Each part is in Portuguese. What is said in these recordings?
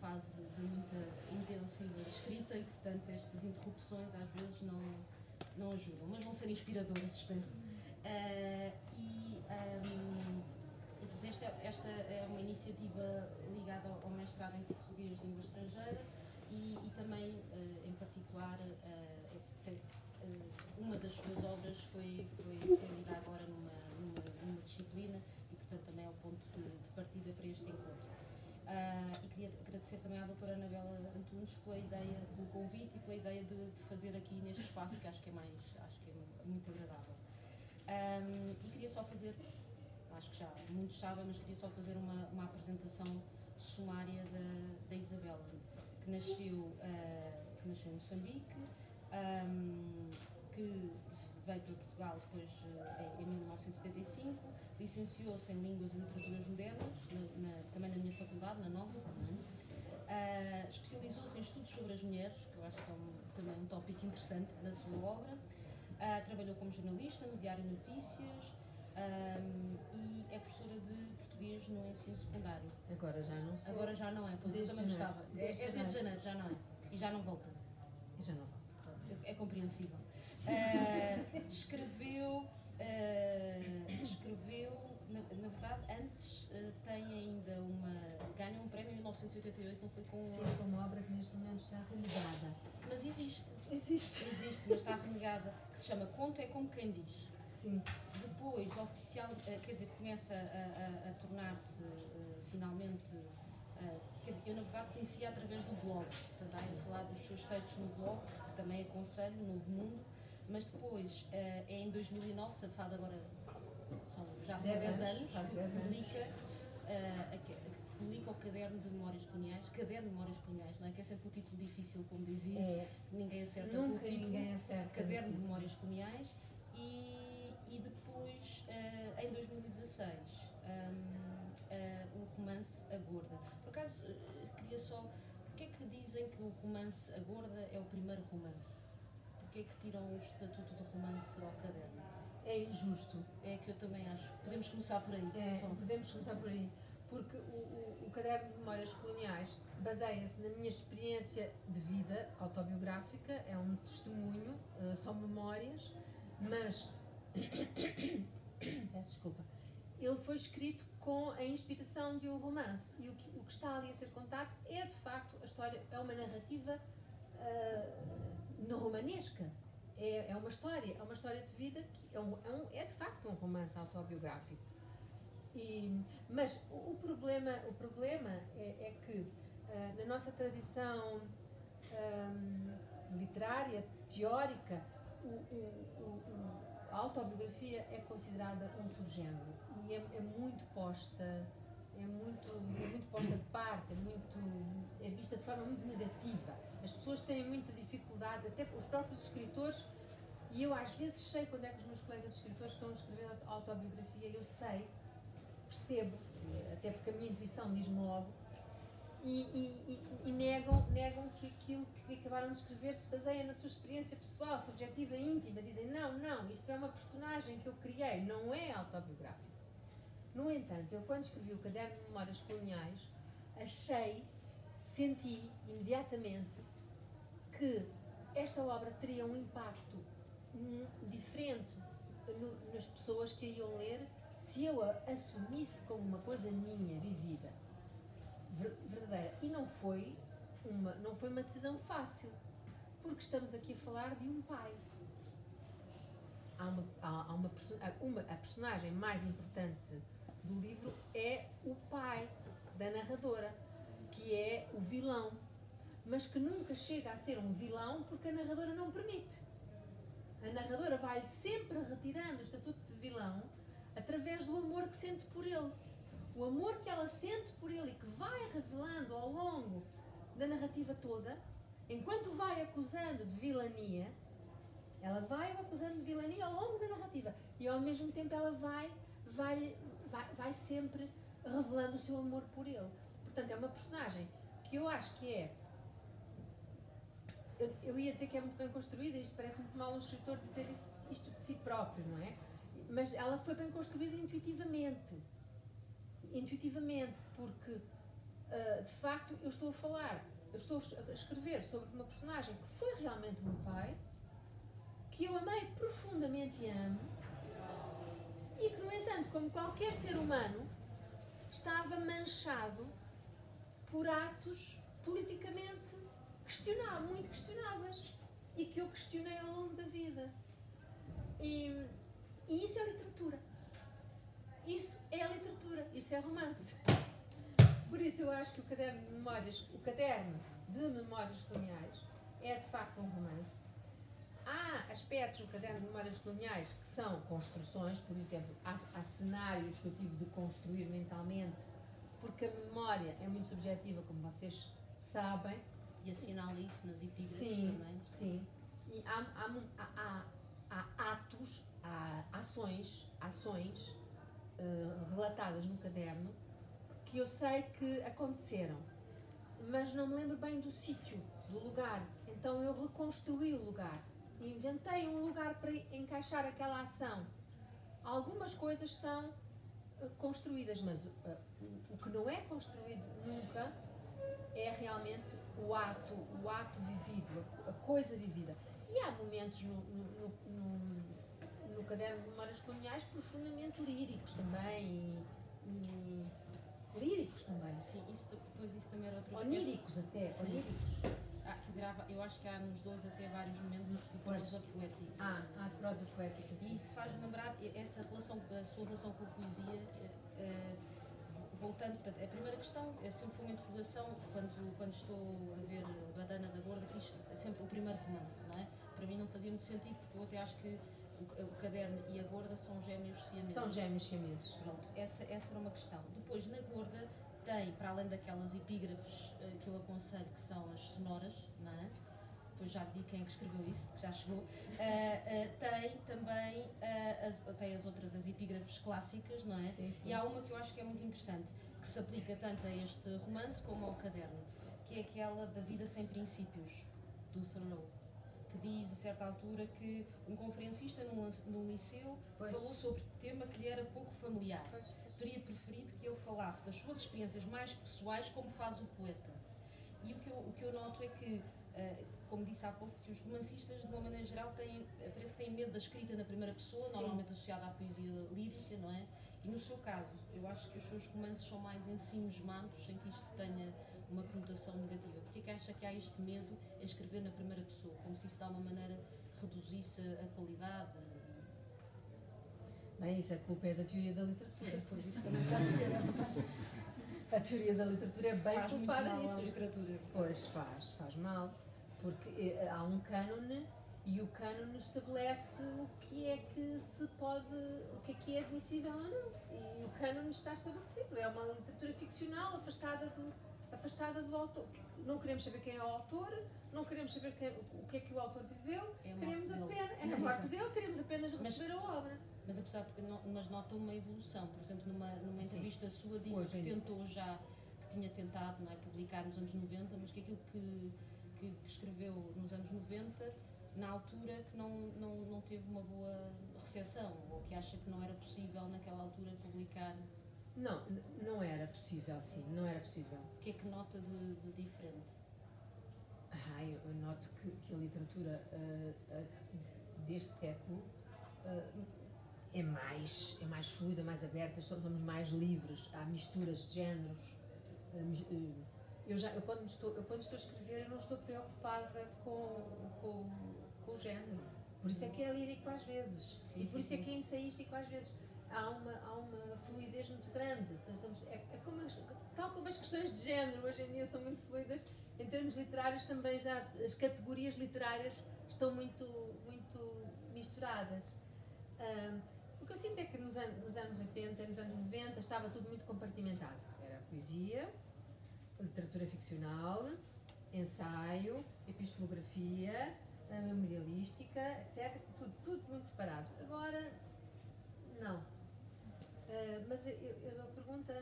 fase de muita intensiva de escrita e, portanto, estas interrupções às vezes não ajudam, mas vão ser inspiradoras, espero. Esta é uma iniciativa ligada ao mestrado em português de língua estrangeira e também, em particular, uma das suas obras foi lida agora numa disciplina e, portanto, também é o ponto de partida para este encontro. E queria agradecer também à doutora Anabela Antunes pela ideia do convite e pela ideia de fazer aqui neste espaço, que acho que é muito agradável. E queria só fazer, acho que já muitos sabem, mas queria só fazer uma apresentação sumária da Isabela, que nasceu em Moçambique, que veio para Portugal depois em 1975, licenciou-se em Línguas e Literaturas Modernas, também na minha faculdade, na Nova, especializou-se em estudos sobre as mulheres, que eu acho que é também um tópico interessante na sua obra, trabalhou como jornalista no Diário Notícias e é professora de português no ensino secundário. Agora já não sou. Agora já não é, pois eu também gostava. Desde janeiro, já não é. E já não volta. E já não volta. É compreensível. Escreveu, na verdade, antes tem ainda ganha um prémio em 1988, não foi com... Sim, com uma obra que neste momento está renegada. Mas existe, mas está renegada, que se chama Conto é como quem diz. Sim. Depois, quer dizer, começa a tornar-se finalmente... eu, na verdade, conhecia através do blog, portanto, há esse lado dos seus textos no blog, que também aconselho, Novo Mundo, mas depois, é em 2009, portanto, faz agora, já são 10 anos, publica o Caderno de Memórias Coloniais, não é? Que é sempre um título difícil, como dizia, ninguém acerta o título, Caderno de Memórias Coloniais, e depois, em 2016, o romance A Gorda. Por acaso, queria só... Porquê é que dizem que o romance A Gorda é o primeiro romance? Porquê é que tiram o estatuto de romance ao caderno? É injusto. É que eu também acho. Podemos começar por aí. Podemos começar por aí. Porque o Caderno de Memórias Coloniais baseia-se na minha experiência de vida autobiográfica, é um testemunho, são memórias, mas... Peço desculpa. Ele foi escrito com a inspiração de um romance e o que está ali a ser contado é, de facto, a história, é uma narrativa romanesca. É uma história de vida que é de facto um romance autobiográfico. Mas o problema é que na nossa tradição literária, teórica, a autobiografia é considerada um subgénero e é muito posta de parte, é vista de forma muito negativa. As pessoas têm muita dificuldade, até os próprios escritores, e eu às vezes sei quando é que os meus colegas escritores estão a escrever autobiografia, eu sei, percebo, até porque a minha intuição diz-me logo, e negam que aquilo que acabaram de escrever se baseia na sua experiência pessoal, subjetiva e íntima. Dizem, não, isto é uma personagem que eu criei, não é autobiográfico. No entanto, eu quando escrevi o Caderno de Memórias Coloniais, senti imediatamente que esta obra teria um impacto diferente nas pessoas que a iam ler se eu a assumisse como uma coisa minha, vivida, verdadeira. E não foi uma decisão fácil, porque estamos aqui a falar de um pai. A personagem mais importante do livro é o pai da narradora, que é o vilão, mas que nunca chega a ser um vilão porque a narradora não permite. A narradora vai sempre retirando o estatuto de vilão através do amor que sente por ele. O amor que ela sente por ele e que vai revelando ao longo da narrativa toda, enquanto vai acusando de vilania, ela vai acusando de vilania ao longo da narrativa e ao mesmo tempo ela vai sempre revelando o seu amor por ele. Portanto, é uma personagem que eu acho que é... Eu ia dizer que é muito bem construída, isto parece muito mal um escritor dizer isto de si próprio, não é? Mas ela foi bem construída intuitivamente, porque de facto, eu estou a escrever sobre uma personagem que foi realmente o meu pai, que eu amei profundamente e amo, e que, no entanto, como qualquer ser humano, estava manchado por atos politicamente muito questionáveis, e que eu questionei ao longo da vida. E isso é literatura. Isso é literatura, isso é romance. Por isso eu acho que o caderno de memórias coloniais é de facto um romance. Há aspectos no caderno de memórias coloniais que são construções, por exemplo, há cenários que eu tive de construir mentalmente, porque a memória é muito subjetiva, como vocês sabem. E assinala isso nas epígrafes também. Sim. E há atos, há ações relatadas no caderno que eu sei que aconteceram, mas não me lembro bem do sítio, do lugar. Então eu reconstruí o lugar, inventei um lugar para encaixar aquela ação. Algumas coisas são construídas, mas o que não é construído nunca é realmente o ato vivido, a coisa vivida. E há momentos no caderno de memórias coloniais profundamente líricos também, e líricos também. Sim, depois isso também era outro aspecto. Oníricos até, sim. Oníricos. Quer dizer, eu acho que há nos dois até vários momentos de prosa poética. Há prosa poética, sim. E isso faz lembrar essa relação, a sua relação com a poesia, voltando, portanto, a primeira questão é sempre foi uma interrogação, quando estou a ver Badana da Gorda, fiz sempre o primeiro romance, não é? Para mim não fazia muito sentido, porque eu até acho que o caderno e a Gorda são gêmeos siameses. São gêmeos siameses. Pronto, essa era uma questão. Depois, na Gorda, tem, para além daquelas epígrafes que eu aconselho, que são as sonoras, não é? Depois já digo quem é que escreveu isso, que já chegou. Tem também tem as outras, as epígrafes clássicas, não é? Sim. E há uma que eu acho que é muito interessante, que se aplica tanto a este romance como ao caderno, que é aquela da vida sem princípios, do Thoreau, que diz, a certa altura, que um conferencista num liceu falou sobre tema que lhe era pouco familiar. Teria preferido que ele falasse das suas experiências mais pessoais, como faz o poeta. E o que eu noto é que, como disse há pouco, que os romancistas, de uma maneira geral, parece que têm medo da escrita na primeira pessoa, sim, normalmente associada à poesia lírica, não é? E no seu caso, eu acho que os seus romances são mais ensimismados, sem que isto tenha uma conotação negativa. Porquê que acha que há este medo em escrever na primeira pessoa? Como se isso de alguma maneira reduzisse a qualidade? Bem, isso a culpa é da teoria da literatura. Pois isso também pode ser. A teoria da literatura é bem culpada nisso. Literatura. Pois faz mal, porque há um cânone e o cânone estabelece o que é que se pode, o que é admissível ou não. E o cânone está estabelecido. É uma literatura ficcional afastada do autor. Não queremos saber quem é o autor, não queremos saber o que é que o autor viveu, queremos apenas, a morte dele, queremos apenas receber a obra. Mas apesar de mas nota uma evolução, por exemplo, numa entrevista sua disse que tentou já, que tinha tentado, não é, publicar nos anos 90, mas que aquilo que escreveu nos anos 90, na altura, que não teve uma boa recepção, ou que acha que não era possível naquela altura publicar. Não era possível, sim, não era possível. O que é que nota de diferente? Eu noto que a literatura deste século é mais fluida, mais aberta, somos mais livres, há misturas de géneros. Eu quando estou a escrever, eu não estou preocupada com o género. Por isso é que é lírico às vezes, e por isso é que é ensaístico às vezes. Há uma fluidez muito grande. Tal como as questões de género hoje em dia são muito fluidas, em termos literários também já as categorias literárias estão muito misturadas. O que eu sinto é que nos anos 80, nos anos 90, estava tudo muito compartimentado. Era poesia, literatura ficcional, ensaio, epistemografia, memorialística, etc. Tudo muito separado. Agora, não. Mas a pergunta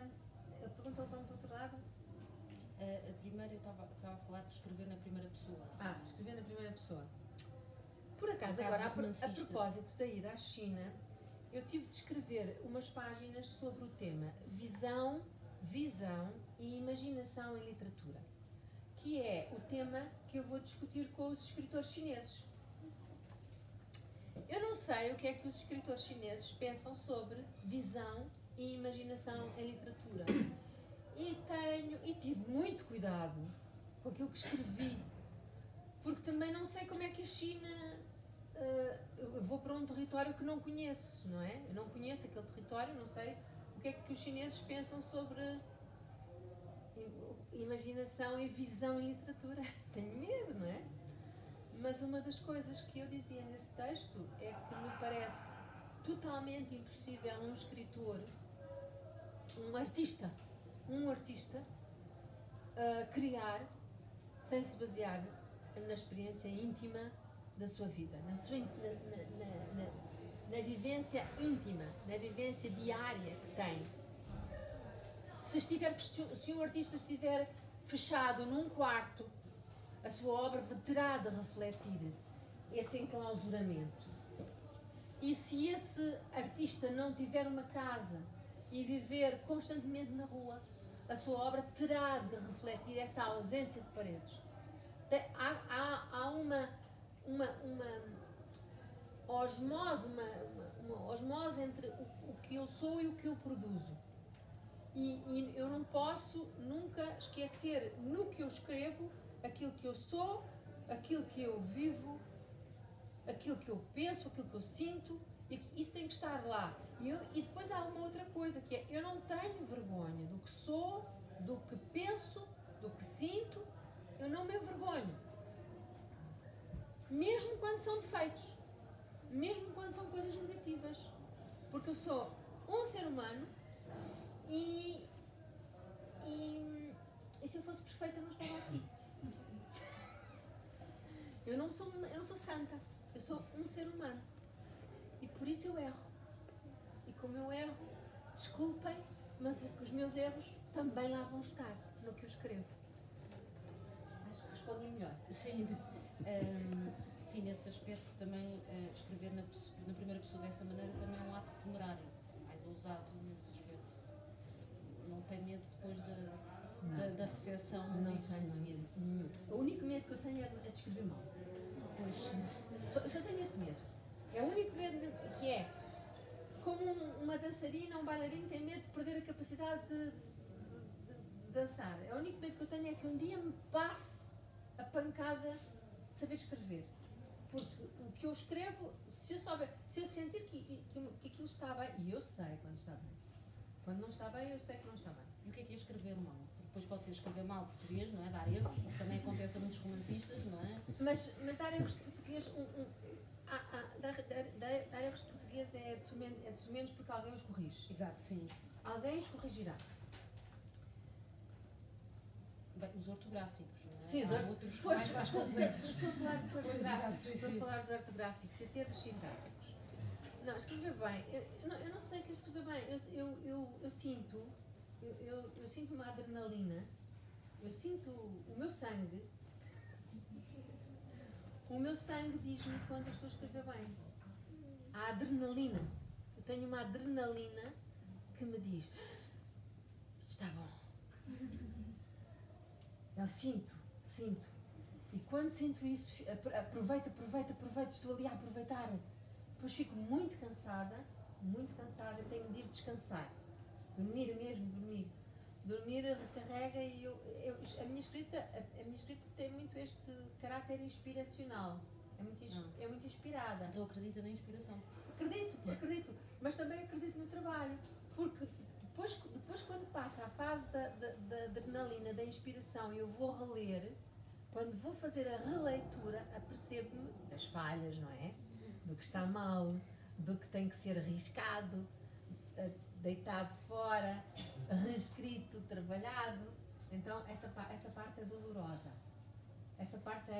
ao do outro lado? A primeira, eu estava a falar de escrever na primeira pessoa. De escrever na primeira pessoa. Por acaso, agora, a propósito da ida à China, eu tive de escrever umas páginas sobre o tema visão visão e imaginação em literatura, que é o tema que eu vou discutir com os escritores chineses. Eu não sei o que é que os escritores chineses pensam sobre visão e imaginação em literatura. E tive muito cuidado com aquilo que escrevi, porque também não sei como é que a China... eu vou para um território que não conheço, não é? Eu não conheço aquele território, não sei o que é que os chineses pensam sobre imaginação e visão em literatura. Tenho medo, não é? Mas uma das coisas que eu dizia nesse texto é que me parece totalmente impossível um escritor, um artista, criar sem se basear na experiência íntima da sua vida, na vivência íntima, na vivência diária que tem. Se um artista estiver fechado num quarto, a sua obra terá de refletir esse enclausuramento. E se esse artista não tiver uma casa e viver constantemente na rua, a sua obra terá de refletir essa ausência de paredes. Há uma osmose entre o que eu sou e o que eu produzo. E eu não posso nunca esquecer no que eu escrevo aquilo que eu sou, aquilo que eu vivo, aquilo que eu penso, aquilo que eu sinto, e isso tem que estar lá. E depois há uma outra coisa, que é, eu não tenho vergonha do que sou, do que penso, do que sinto, eu não me envergonho. Mesmo quando são defeitos, mesmo quando são coisas negativas. Porque eu sou um ser humano e se eu fosse perfeita eu não estava aqui. Eu não sou santa, eu sou um ser humano. E por isso eu erro. E como eu erro, desculpem, mas os meus erros também lá vão estar no que eu escrevo. Acho que respondi melhor. Sim, sim, nesse aspecto também escrever na primeira pessoa dessa maneira também é um ato temerário, mais ousado nesse aspecto. Não tem medo depois da recepção Não disso? tenho medo nenhum. O único medo que eu tenho é de escrever mal. Pois. Eu só tenho esse medo. É o único medo que é, como uma dançarina, um bailarino tem medo de perder a capacidade de dançar. É o único medo que eu tenho é que um dia me passe a pancada de saber escrever. Porque o que eu escrevo, se eu sentir que aquilo está bem, e eu sei quando está bem. Quando não está bem, eu sei que não está bem. E o que é escrever mal? Porque depois pode ser escrever mal português, não é? Dar erros, isso também acontece a muitos romancistas, não é? Mas dar erros de português, dar erros de português é de menos porque alguém os corrige. Exato, sim. Alguém os corrigirá. Bem, os ortográficos, não é? Sim, há outros mais complexos. Estou a falar dos ortográficos. Sim, Estou a sim. falar dos ortográficos e até dos sintáticos. Não, escrever bem. Eu não sei o que é escrever bem. Eu sinto uma adrenalina. Eu sinto o meu sangue. O meu sangue diz-me quando eu estou a escrever bem. A adrenalina. Eu tenho uma adrenalina que me diz: isto está bom. Eu sinto. E quando sinto isso, aproveito, estou ali a aproveitar. Depois fico muito cansada, tenho de ir descansar. Dormir mesmo. Dormir recarrega e a minha escrita tem muito este caráter inspiracional. É muito inspirada. Então acredita na inspiração. Acredito, mas também acredito no trabalho. Porque depois quando passa a fase da adrenalina, da inspiração, e eu vou reler, quando vou fazer a releitura, apercebo-me das falhas, não é? Do que está mal, do que tem que ser riscado, deitado fora, reescrito, trabalhado. Então essa parte é dolorosa. Essa parte já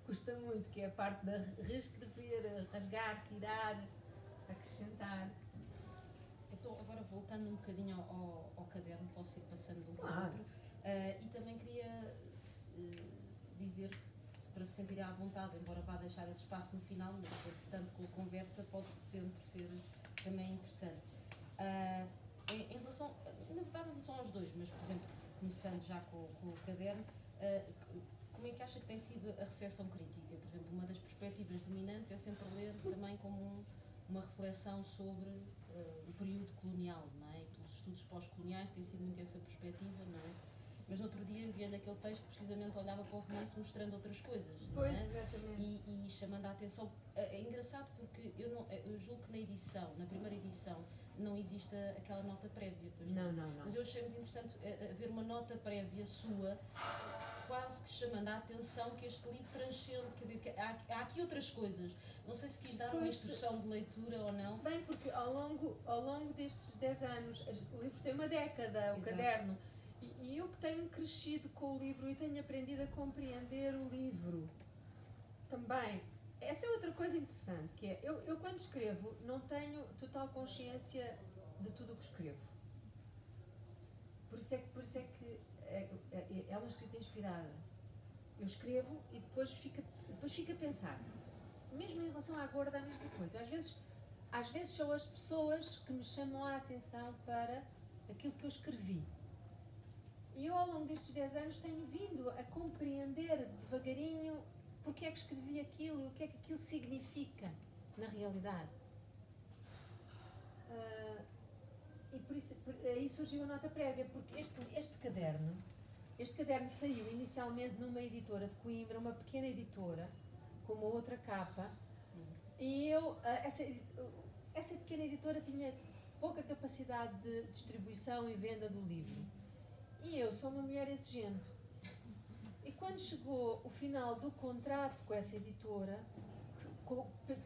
custa muito, que é a parte de reescrever, rasgar, tirar, acrescentar. Então, agora voltando um bocadinho ao caderno, posso ir passando de um para o outro. E também queria dizer que, para se sentir à vontade, embora vá deixar esse espaço no final, mas portanto com a conversa pode sempre ser também interessante. Em relação, na verdade, em relação aos dois, mas, por exemplo, começando já com o caderno, como é que acha que tem sido a recepção crítica? Por exemplo, uma das perspectivas dominantes é sempre ler também como uma reflexão sobre o período colonial, não é? E os estudos pós-coloniais têm sido muito essa perspectiva, não é? Mas no outro dia, enviando aquele texto, precisamente olhava para o romance mostrando outras coisas, não é? Pois, exatamente. E chamando a atenção. É engraçado porque eu julgo que na primeira edição, não existe aquela nota prévia. Pois Não. Mas eu achei muito interessante ver uma nota prévia sua, quase que chamando a atenção que este livro transcende, quer dizer, que há aqui outras coisas. Não sei se quis dar uma instrução de leitura ou não. Bem, porque ao longo destes 10 anos, o livro tem uma década, o Exato. caderno, e eu que tenho crescido com o livro e tenho aprendido a compreender o livro também. Essa é outra coisa interessante, que é, eu quando escrevo não tenho total consciência de tudo o que escrevo. Por isso é que é uma escrita inspirada. Eu escrevo e depois fico a pensar. Mesmo em relação à gorda, a mesma coisa. Às vezes são as pessoas que me chamam a atenção para aquilo que eu escrevi. E eu, ao longo destes 10 anos, tenho vindo a compreender devagarinho porque é que escrevi aquilo e o que é que aquilo significa na realidade. E por isso aí surgiu a nota prévia, porque este caderno saiu inicialmente numa editora de Coimbra, uma pequena editora, com uma outra capa, e essa pequena editora tinha pouca capacidade de distribuição e venda do livro. E eu sou uma mulher exigente. E quando chegou o final do contrato com essa editora,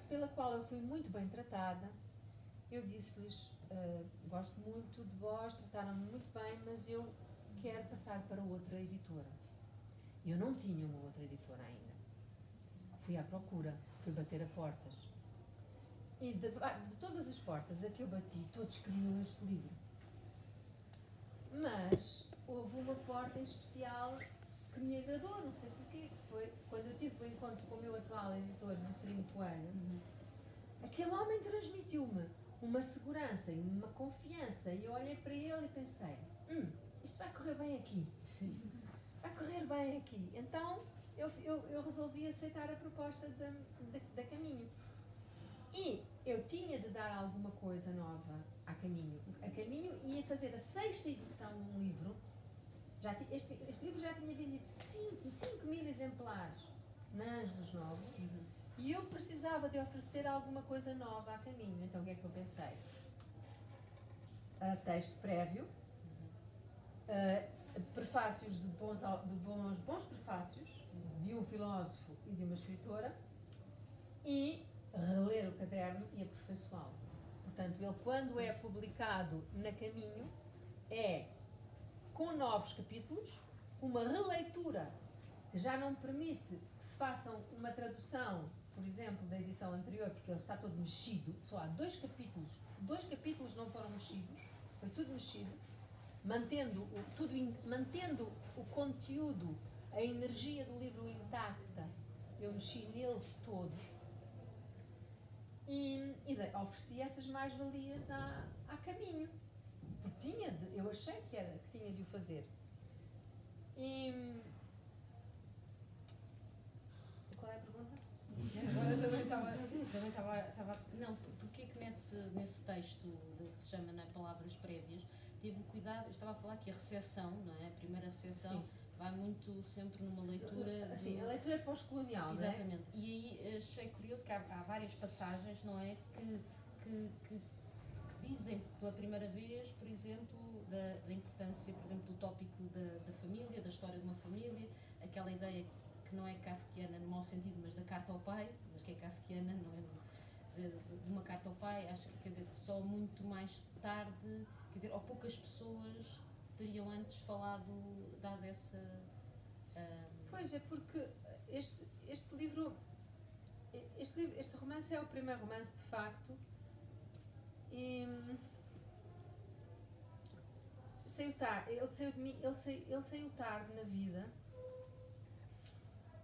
pela qual eu fui muito bem tratada, eu disse-lhes, gosto muito de vós, trataram-me muito bem, mas eu quero passar para outra editora. Eu não tinha uma outra editora ainda. Fui à procura, fui bater a portas. E de todas as portas a que eu bati, todos queriam este livro. Mas houve uma porta em especial que me agradou, não sei porquê, que foi quando eu tive o encontro com o meu atual editor, Zeferino Coelho. Aquele homem transmitiu-me uma segurança e uma confiança, e eu olhei para ele e pensei, isto vai correr bem aqui. Sim. Vai correr bem aqui. Então eu resolvi aceitar a proposta da Caminho. E eu tinha de dar alguma coisa nova à Caminho. A Caminho ia fazer a 6ª edição de um livro. Este livro já tinha vendido 5.000 exemplares na Ângelos Novos. E eu precisava de oferecer alguma coisa nova à Caminho. Então o que é que eu pensei? Texto prévio, prefácios de bons prefácios de um filósofo e de uma escritora, e reler o caderno e aperfeiçoá-lo. Portanto, ele, quando é publicado na Caminho, é com novos capítulos, uma releitura que já não permite que se façam uma tradução, por exemplo, da edição anterior, porque ele está todo mexido, só há 2 capítulos não foram mexidos, foi tudo mexido, mantendo o conteúdo, a energia do livro intacta. Eu mexi nele todo. E ofereci essas mais-valias à Caminho. Porque eu achei que tinha de o fazer. E qual é a pergunta? Agora também estava. Não, porque é que nesse texto que se chama Palavras Prévias, teve o cuidado, eu estava a falar que a recepção, não é? A primeira recepção. Sim. Vai muito sempre numa leitura. Sim, a leitura pós-colonial, não é? Exatamente. E aí achei curioso que há várias passagens, não é? Que dizem pela primeira vez, por exemplo, da importância, por exemplo, do tópico da família, da história de uma família, aquela ideia que não é kafkiana no mau sentido, mas da carta ao pai, mas que é kafkiana, não é? De uma carta ao pai, acho que, quer dizer, só muito mais tarde, quer dizer, ou poucas pessoas teriam antes dado essa... Pois é, porque este livro, este romance é o primeiro romance, de facto, e saiu tarde, ele saiu tarde na vida.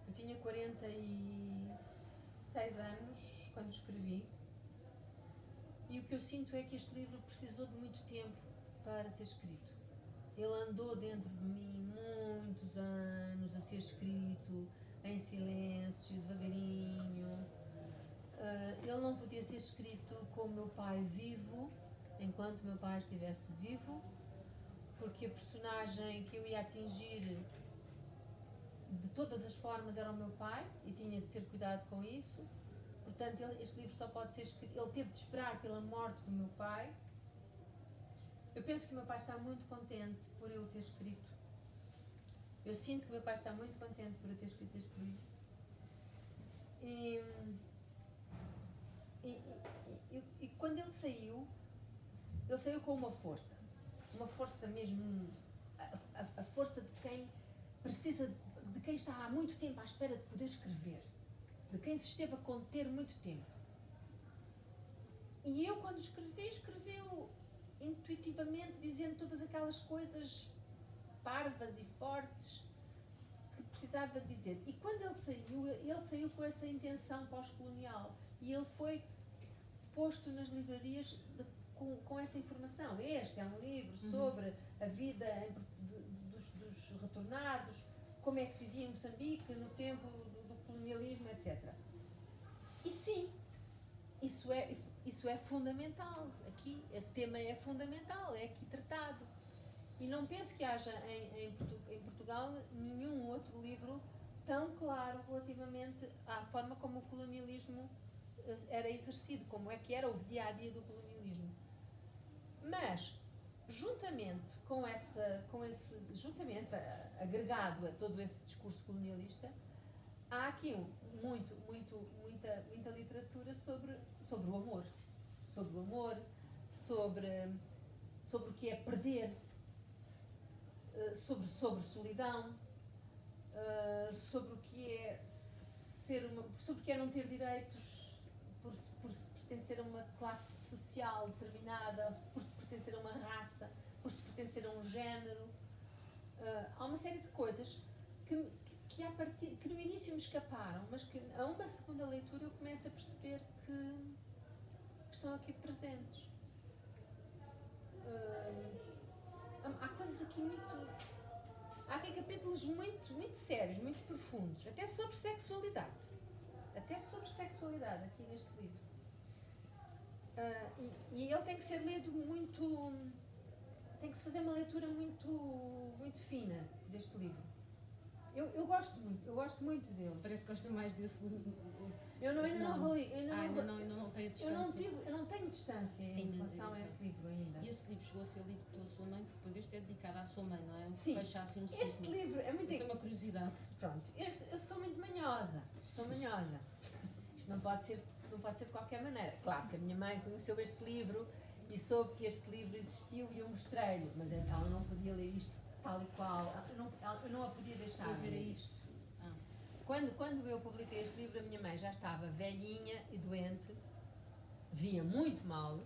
Eu tinha 46 anos quando escrevi, e o que eu sinto é que este livro precisou de muito tempo para ser escrito. Ele andou dentro de mim muitos anos a ser escrito, em silêncio, devagarinho. Ele não podia ser escrito com o meu pai vivo, enquanto meu pai estivesse vivo, porque a personagem que eu ia atingir de todas as formas era o meu pai e tinha de ter cuidado com isso. Portanto, este livro só pode ser escrito. Ele teve de esperar pela morte do meu pai. Eu penso que o meu pai está muito contente por eu ter escrito. Eu sinto que o meu pai está muito contente por eu ter escrito este livro. E quando ele saiu com uma força mesmo, a força de quem precisa, de quem está há muito tempo à espera de poder escrever, de quem se esteve a conter muito tempo. E eu, quando escreveu intuitivamente, dizendo todas aquelas coisas parvas e fortes que precisava dizer. E quando ele saiu com essa intenção pós-colonial e ele foi posto nas livrarias com essa informação. Este é um livro sobre a vida dos retornados, como é que se vivia em Moçambique no tempo do colonialismo, etc. E sim, isso é fundamental. Aqui, esse tema é fundamental, é aqui tratado. E não penso que haja em Portugal nenhum outro livro tão claro relativamente à forma como o colonialismo era exercido, como é que era o dia-a-dia do colonialismo. Mas, juntamente agregado a todo esse discurso colonialista, há aqui muita literatura sobre o amor. Sobre o amor, sobre o que é perder, sobre solidão, sobre o que é sobre o que é não ter direitos por se pertencer a uma classe social determinada, por se pertencer a uma raça, por se pertencer a um género. Há uma série de coisas que no início me escaparam, mas que a uma segunda leitura eu começo a perceber que estão aqui presentes. Há coisas aqui há aqui capítulos muito sérios, muito profundos, até sobre sexualidade. Aqui neste livro. E ele tem que ser lido muito. Tem que se fazer uma leitura muito fina deste livro. Eu gosto muito dele. Parece que gosta mais desse livro. Eu ainda não reli. Ainda não tenho distância. Eu não tenho distância em relação a esse livro ainda. E esse livro chegou a ser lido pela sua mãe, porque depois este é dedicado à sua mãe, não é? Sim. Fecha assim um ciclo. Este livro é muito... Isso é uma curiosidade. Pronto, eu sou muito manhosa. Isto não pode ser de qualquer maneira. Claro que a minha mãe conheceu este livro e soube que este livro existiu e eu mostrei-lhe, mas ela não podia ler isto tal e qual. Eu não a podia deixar de ler isto. Quando eu publiquei este livro, a minha mãe já estava velhinha e doente, via muito mal,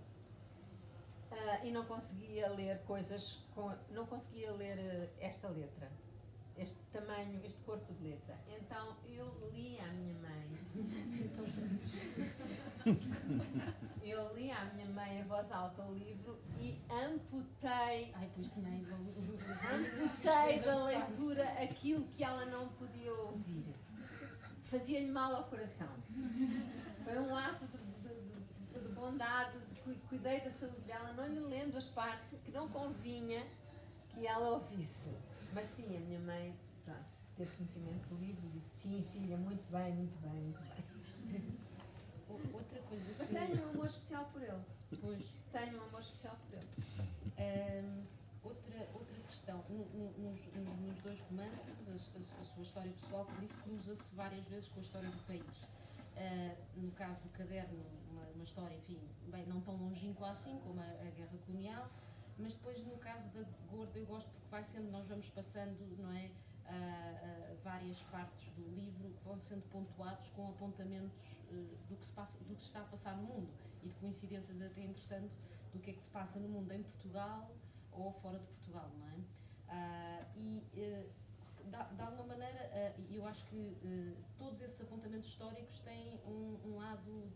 e não conseguia ler não conseguia ler esta letra, este tamanho, este corpo de letra. Então eu li à minha mãe em voz alta o livro e amputei da leitura aquilo que ela não podia ouvir. Fazia-lhe mal ao coração. Foi um ato de bondade, cuidei da saúde dela, não lhe lendo as partes que não convinha que ela ouvisse. Mas sim, a minha mãe, pronto, teve conhecimento do livro e disse: sim, filha, muito bem. Outra coisa. Mas tenho um amor especial por ele. Pois. Tenho um amor especial por ele. Outra questão, nos dois romances, a sua história pessoal, como disse, cruza-se várias vezes com a história do país. No caso do caderno, uma história, enfim, bem, não tão longínqua assim como a guerra colonial, mas depois no caso da Gorda eu gosto porque vai sendo, nós vamos passando, não é, várias partes do livro que vão sendo pontuados com apontamentos do que se está a passar no mundo e de coincidências até interessantes do que é que se passa no mundo em Portugal ou fora de Portugal, não é? De alguma maneira, eu acho que todos esses apontamentos históricos têm um lado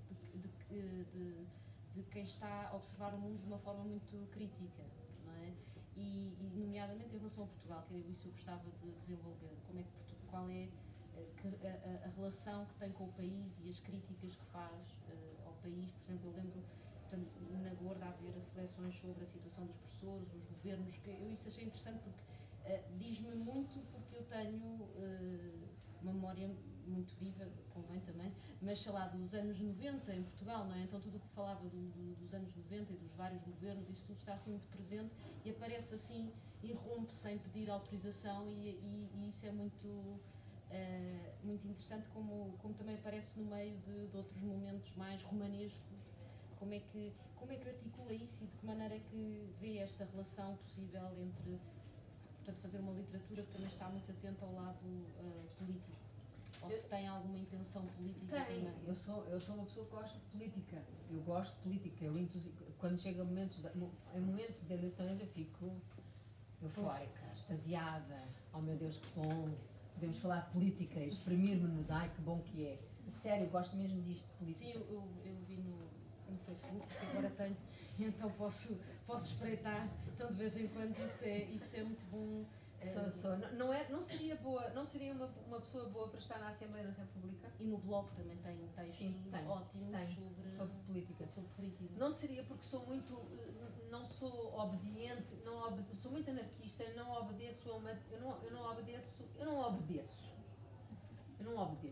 de quem está a observar o mundo de uma forma muito crítica, não é? E nomeadamente relação a Portugal, que isso eu gostava de desenvolver, como é que qual é a relação que tem com o país e as críticas que faz ao país. Por exemplo, eu lembro, portanto, na Gorda haver reflexões sobre a situação dos professores, os governos, que eu isso achei interessante porque diz-me muito, porque eu tenho uma memória muito viva, convém também, mas sei lá, dos anos 90 em Portugal, não é? Então tudo o que falava dos anos 90 e dos vários governos, isso tudo está assim muito presente e aparece assim, irrompe sem pedir autorização e isso é muito, muito interessante, como também aparece no meio de outros momentos mais romanescos. Como é que articula isso e de que maneira é que vê esta relação possível entre, portanto, fazer uma literatura que também está muito atenta ao lado político? Ou se tem alguma intenção política também? Eu sou uma pessoa que gosta de política. Eu gosto de política. Quando chega em momentos de eleições eu fico eufórica, extasiada. Oh meu Deus, que bom! Podemos falar de política, exprimir-nos. Ai, que bom que é. Sério, eu gosto mesmo disto de política. Sim, eu vi no Facebook, que agora tenho, então posso espreitar. Então de vez em quando isso é muito bom. Não seria uma pessoa boa para estar na Assembleia da República? E no blog também tem textos ótimos sobre política. Não seria porque não sou obediente, sou muito anarquista, não obedeço a uma. Eu não obedeço.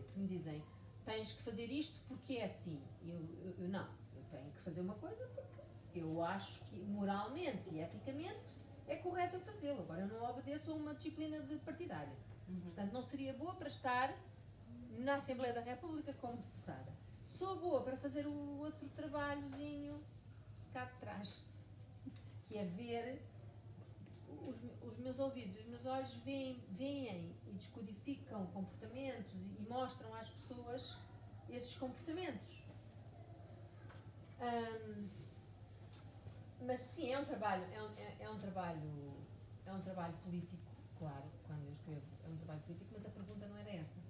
Se me dizem, tens que fazer isto porque é assim. Eu não. Eu tenho que fazer uma coisa porque eu acho que moralmente e eticamente é correto eu fazê-lo. Agora, eu não obedeço a uma disciplina partidária. Portanto, não seria boa para estar na Assembleia da República como deputada. Sou boa para fazer o outro trabalhozinho cá de trás, que é ver os meus ouvidos, os meus olhos veem e descodificam comportamentos e mostram às pessoas esses comportamentos. Mas sim, é um trabalho político, claro, quando eu escrevo, é um trabalho político, mas a pergunta não era essa.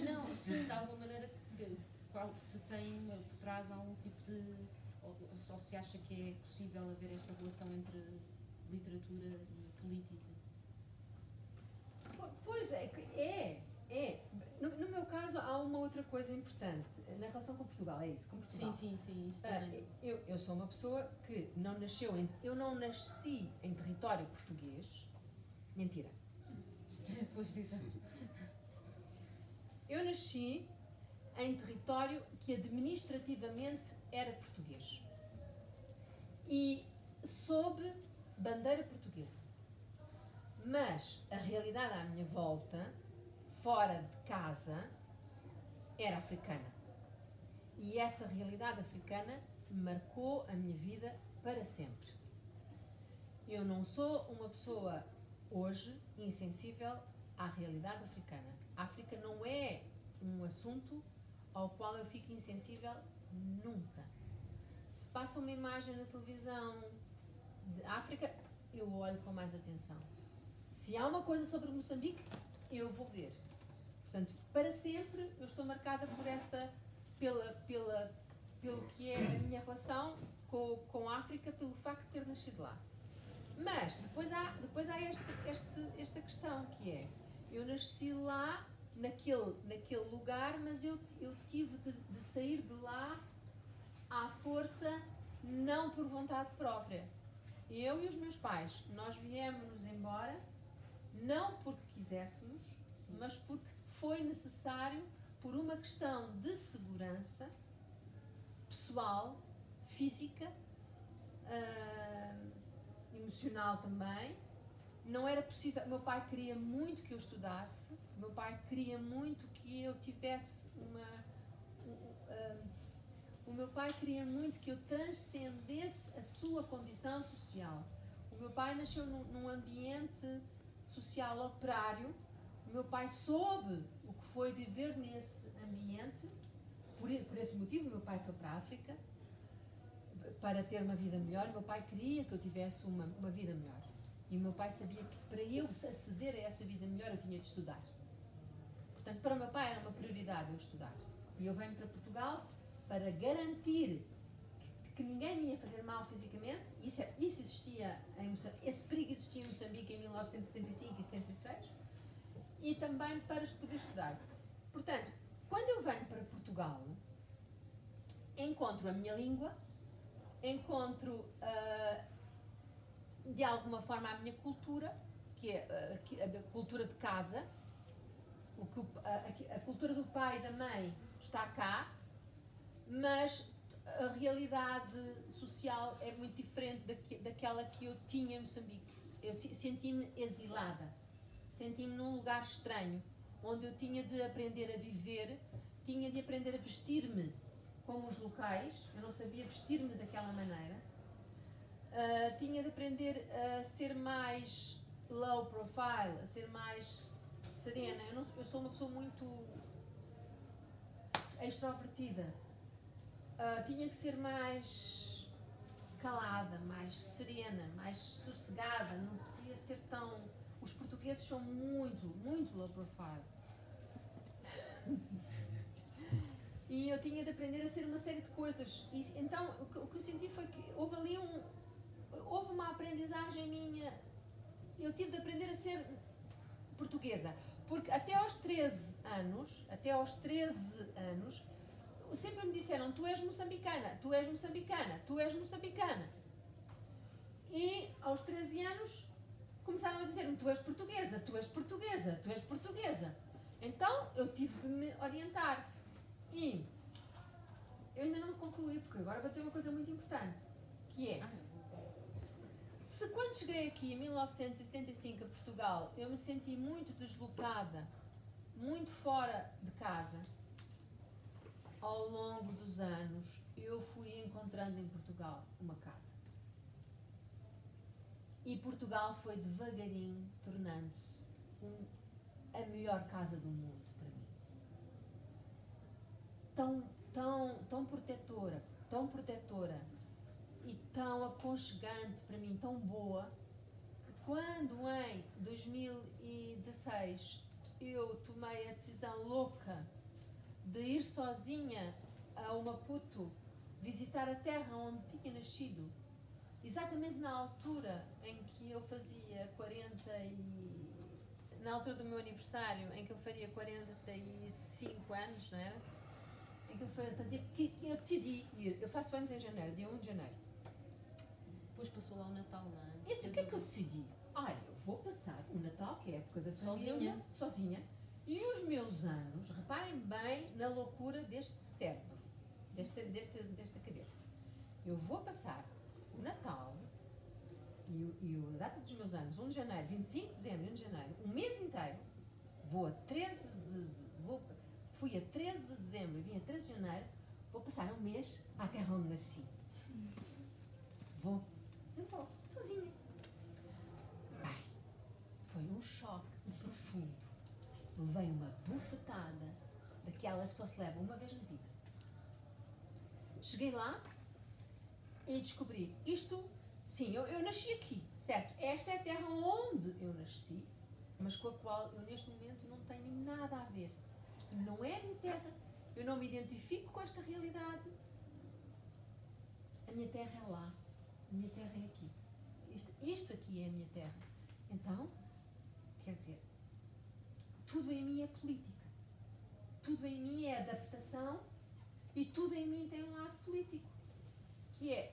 Não, sim, de alguma maneira, se tem por trás algum tipo de, ou se acha que é possível haver esta relação entre literatura e política? Pois é. No meu caso, há uma outra coisa importante. Na relação com Portugal, é isso, com Portugal. Sim, isso também. Eu sou uma pessoa que eu não nasci em território português. Mentira. Pois exato. Eu nasci em território que administrativamente era português. E sob bandeira portuguesa. Mas a realidade à minha volta, fora de casa, era africana. E essa realidade africana marcou a minha vida para sempre. Eu não sou uma pessoa hoje insensível à realidade africana. A África não é um assunto ao qual eu fico insensível nunca. Se passa uma imagem na televisão de África, eu olho com mais atenção. Se há uma coisa sobre Moçambique, eu vou ver. Portanto, para sempre eu estou marcada por pelo que é a minha relação com a África, pelo facto de ter nascido lá. Mas depois há esta questão, que é, eu nasci lá, naquele lugar, mas eu tive de sair de lá à força, não por vontade própria. Eu e os meus pais, nós viemos-nos embora, não porque quiséssemos, mas porque foi necessário, por uma questão de segurança pessoal, física, emocional também. Não era possível. O meu pai queria muito que eu estudasse, o meu pai queria muito que eu tivesse o meu pai queria muito que eu transcendesse a sua condição social. O meu pai nasceu num ambiente social operário. O meu pai soube o que foi viver nesse ambiente. Por esse motivo, o meu pai foi para a África para ter uma vida melhor. O meu pai queria que eu tivesse uma vida melhor. E o meu pai sabia que para eu aceder a essa vida melhor eu tinha de estudar. Portanto, para o meu pai era uma prioridade eu estudar. E eu venho para Portugal para garantir que ninguém me ia fazer mal fisicamente. Isso existia esse perigo existia em Moçambique em 1975 e 76, e também para poder estudar. Portanto, quando eu venho para Portugal, encontro a minha língua, encontro de alguma forma a minha cultura, que é a cultura de casa, a cultura do pai e da mãe está cá, mas a realidade social é muito diferente daquela que eu tinha em Moçambique. Eu senti-me exilada, senti-me num lugar estranho, onde eu tinha de aprender a viver, tinha de aprender a vestir-me como os locais, eu não sabia vestir-me daquela maneira, tinha de aprender a ser mais low profile, a ser mais serena. Eu sou uma pessoa muito extrovertida. Tinha que ser mais calada, mais serena, mais sossegada, não podia ser tão... Os portugueses são muito low profile. E eu tinha de aprender a ser uma série de coisas. E, então, o que eu senti foi que houve ali houve uma aprendizagem minha. Eu tive de aprender a ser portuguesa. Porque até aos 13 anos, sempre me disseram: tu és moçambicana, tu és moçambicana, tu és moçambicana. E aos 13 anos começaram a dizer-me: tu és portuguesa, tu és portuguesa, tu és portuguesa. Então eu tive de me orientar. E eu ainda não concluí, porque agora vou dizer uma coisa muito importante, que é: se quando cheguei aqui em 1975 a Portugal, eu me senti muito deslocada, muito fora de casa, ao longo dos anos eu fui encontrando em Portugal uma casa. E Portugal foi devagarinho tornando-se a melhor casa do mundo para mim. Tão protetora e tão aconchegante para mim, tão boa, que quando em 2016 eu tomei a decisão louca de ir sozinha a Maputo visitar a terra onde tinha nascido, exatamente na altura em que eu fazia na altura do meu aniversário, em que eu faria 45 anos, não era? Em que eu decidi ir. Eu faço anos em janeiro, dia 1 de janeiro. Depois passou lá o Natal, não é? E o que é que eu decidi? Eu vou passar o Natal, que é a época da família, sozinha. E os meus anos, reparem bem na loucura deste cérebro, desta cabeça. Eu vou passar o Natal e a data dos meus anos, 1 de janeiro, 25 de dezembro, 1 de janeiro, um mês inteiro, fui a 13 de dezembro e vim a 13 de janeiro, vou passar um mês à terra onde nasci. Então, sozinha. Bem, foi um choque profundo. Levei uma bufetada daquelas que só se levam uma vez na vida. Cheguei lá e descobri isto. Sim, eu nasci aqui, certo? Esta é a terra onde eu nasci, mas com a qual eu neste momento não tenho nada a ver. Isto não é a minha terra. Eu não me identifico com esta realidade. A minha terra é lá. A minha terra é aqui. Isto aqui é a minha terra. Então, quer dizer, tudo em mim é política. Tudo em mim é adaptação e tudo em mim tem um lado político. Que é,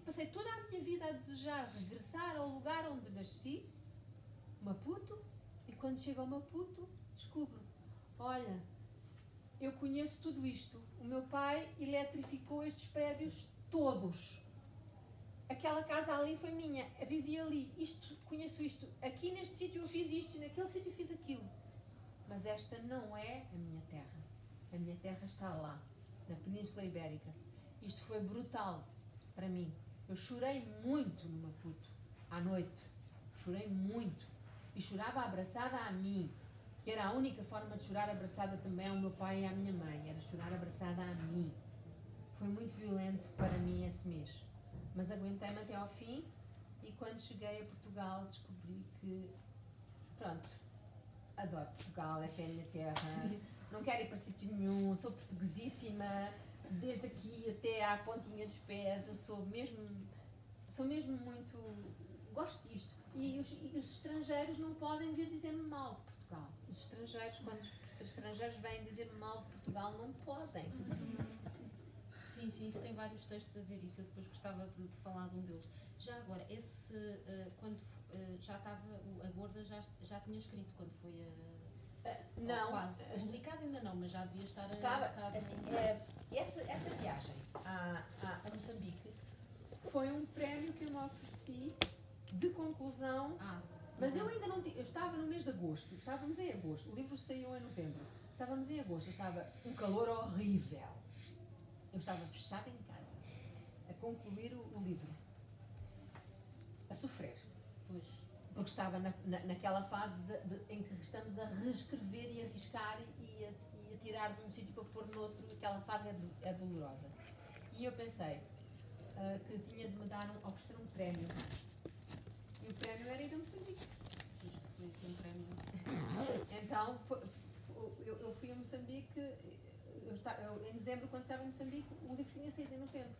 passei toda a minha vida a desejar regressar ao lugar onde nasci, Maputo, e quando chego ao Maputo, descubro: olha, eu conheço tudo isto. O meu pai eletrificou estes prédios todos. Aquela casa ali foi minha, eu vivi ali, conheço isto, aqui neste sítio eu fiz isto, naquele sítio eu fiz aquilo. Mas esta não é a minha terra. A minha terra está lá, na Península Ibérica. Isto foi brutal para mim. Eu chorei muito no Maputo, à noite. Chorei muito. E chorava abraçada a mim, que era a única forma de chorar abraçada também ao meu pai e à minha mãe. Era chorar abraçada a mim. Foi muito violento para mim esse mês. Mas aguentei-me até ao fim e quando cheguei a Portugal descobri que, pronto, adoro Portugal, esta é a minha terra, não quero ir para sítio nenhum, sou portuguesíssima, desde aqui até à pontinha dos pés, eu sou mesmo muito, gosto disto. E os estrangeiros não podem vir dizer-me mal de Portugal. Os estrangeiros, quando os estrangeiros vêm dizer-me mal de Portugal, não podem. Sim, isso tem vários textos a dizer isso. Eu depois gostava de falar de um deles. Já agora, quando já estava, a Gorda já tinha escrito quando foi não. Quase. Publicado ainda não, mas já devia estar estava, assim, essa viagem a Moçambique foi um prémio que eu me ofereci de conclusão, mas eu ainda não tinha, eu estava no mês de agosto, estávamos em agosto, o livro saiu em novembro, estávamos em agosto, estava um calor horrível, eu estava fechada em casa, a concluir o livro, a sofrer. Pois. Porque estava naquela fase em que estamos a reescrever e a arriscar e a tirar de um sítio para pôr noutro, aquela fase é dolorosa. E eu pensei que tinha de me oferecer um prémio. E o prémio era ir a Moçambique. Foi esse um prémio. Então, eu fui a Moçambique, em dezembro, quando estava em Moçambique, o livro tinha saído em novembro.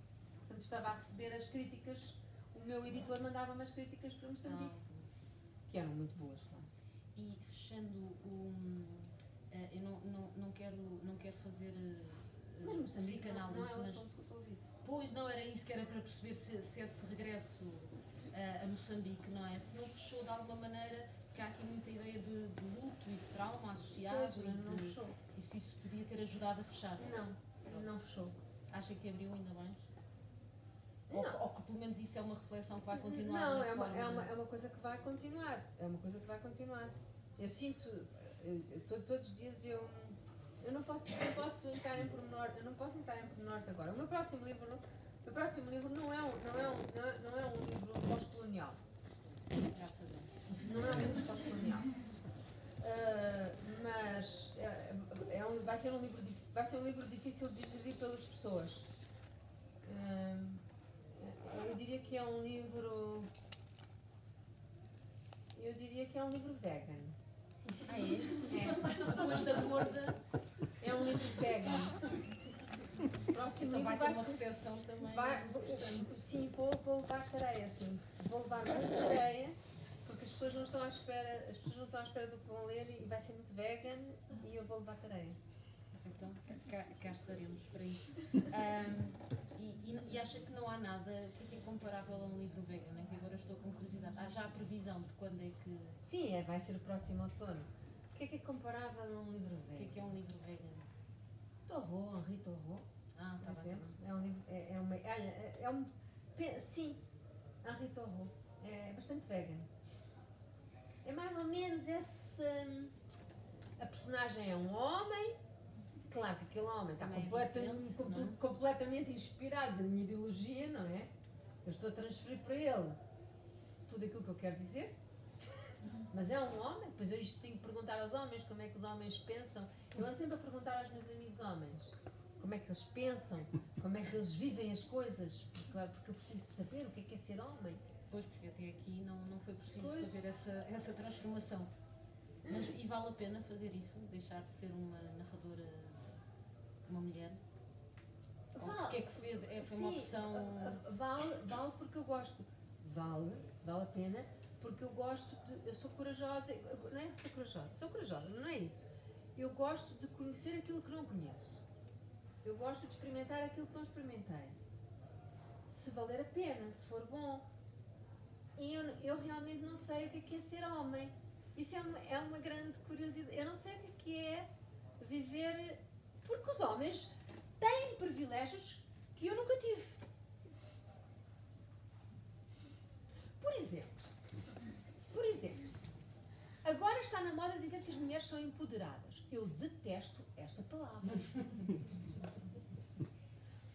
Portanto, estava a receber as críticas, o meu editor mandava-me as críticas para Moçambique. Que eram muito boas, claro. E fechando eu não quero fazer psicanálise, não é o assunto resolvido. Pois não, era isso que era para perceber se esse regresso a Moçambique, não é? Se não fechou de alguma maneira, porque há aqui muita ideia de luto e de trauma associado, não fechou. E se isso podia ter ajudado a fechar? Não fechou. Acha que abriu ainda bem? Ou que pelo menos isso é uma reflexão que vai continuar? Não, é uma coisa que vai continuar. É uma coisa que vai continuar. Eu sinto, todos os dias eu não posso entrar em pormenores, eu não posso entrar em pormenores agora. O meu próximo livro não é um livro pós-colonial. Já sabemos. Não é um livro pós-colonial. Mas vai ser um livro difícil de digerir pelas pessoas. Eu diria que é um livro vegan. Ah, é? Depois da Gorda. É um livro vegan. O próximo então livro vai ter uma recepção também. Sim, vou levar tareia, sim. Vou levar muita tareia, porque as pessoas não estão à espera do que vão ler e vai ser muito vegan e eu vou levar tareia. Então, cá estaremos para isso. E acha que não há nada que é comparável a um livro vegan, né? Que agora estou com curiosidade. Há já a previsão de quando é que... Sim, vai ser o próximo outono. O que é comparável a um livro vegan? O que é um livro vegan? Thoreau, Henri Thoreau. Tá bem. É um livro, sim, Henri Thoreau. É bastante vegan. É mais ou menos a personagem é um homem. Claro que aquele homem está completamente inspirado da minha ideologia, não é? Eu estou a transferir para ele tudo aquilo que eu quero dizer. Mas é um homem, depois eu tenho que perguntar aos homens como é que os homens pensam. Eu ando sempre a perguntar aos meus amigos homens como é que eles pensam, como é que eles vivem as coisas, porque eu preciso de saber o que é ser homem. Pois, porque até aqui não foi preciso fazer essa transformação. Mas, e vale a pena fazer isso? Deixar de ser uma narradora, uma mulher? O que é que fez? Foi uma opção... Vale porque eu gosto. Vale a pena porque eu gosto eu sou corajosa, não é ser corajosa, sou corajosa, não é isso. Eu gosto de conhecer aquilo que não conheço. Eu gosto de experimentar aquilo que não experimentei. Se valer a pena, se for bom. E eu realmente não sei o que é ser homem. Isso é uma grande curiosidade. Eu não sei o que é viver... Porque os homens têm privilégios que eu nunca tive. Por exemplo, agora está na moda dizer que as mulheres são empoderadas. Eu detesto esta palavra.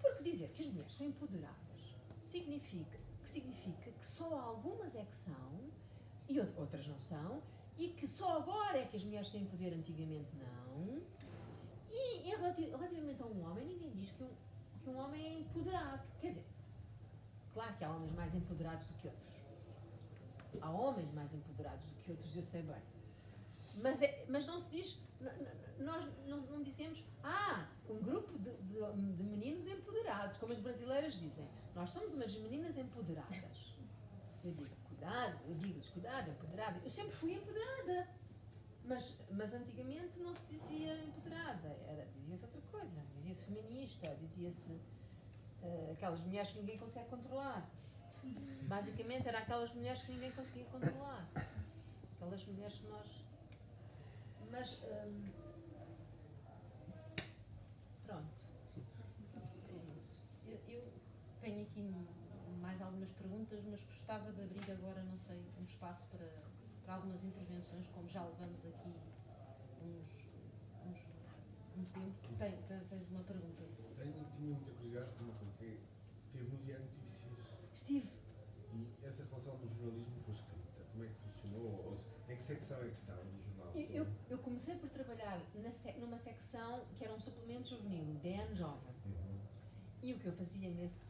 Porque dizer que as mulheres são empoderadas significa que só algumas é que são e outras não são, e que só agora é que as mulheres têm poder, antigamente não. E relativamente a um homem, ninguém diz que um homem é empoderado. Quer dizer, claro que há homens mais empoderados do que outros. Há homens mais empoderados do que outros, eu sei bem. Mas não se diz, nós não dizemos, um grupo de meninos empoderados, como as brasileiras dizem. Nós somos umas meninas empoderadas. Eu digo, cuidado, empoderada. Eu sempre fui empoderada. Mas antigamente não se dizia empoderada, dizia-se outra coisa. Dizia-se feminista, dizia-se aquelas mulheres que ninguém consegue controlar. Basicamente era aquelas mulheres que ninguém conseguia controlar. Aquelas mulheres que nós... Mas... pronto. Eu tenho aqui mais algumas perguntas, mas gostava de abrir agora, não sei, um espaço para algumas intervenções, como já levamos aqui um tempo. Tens uma pergunta? Tinha muita curiosidade, porque esteve no Diário de Notícias. Estive. E essa relação do jornalismo com a escrita, como é que funcionou? Em que secção é que estava no jornal? Eu comecei por trabalhar numa secção que era um suplemento juvenil, DN Jovem. E o que eu fazia nesse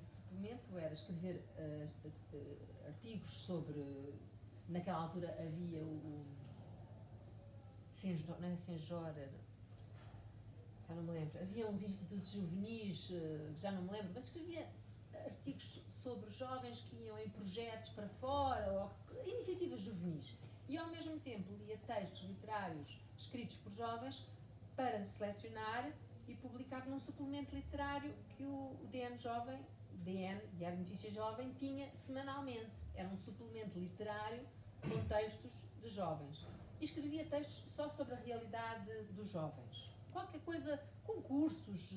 suplemento era escrever artigos sobre... Naquela altura havia o Senjor, já não me lembro. Havia uns institutos juvenis, já não me lembro, mas escrevia artigos sobre jovens que iam em projetos para fora, ou iniciativas juvenis. E ao mesmo tempo lia textos literários escritos por jovens para selecionar e publicar num suplemento literário que o DN Jovem, DN, Diário de Notícias Jovem, tinha semanalmente. Era um suplemento literário com textos de jovens. E escrevia textos só sobre a realidade dos jovens. Qualquer coisa, concursos,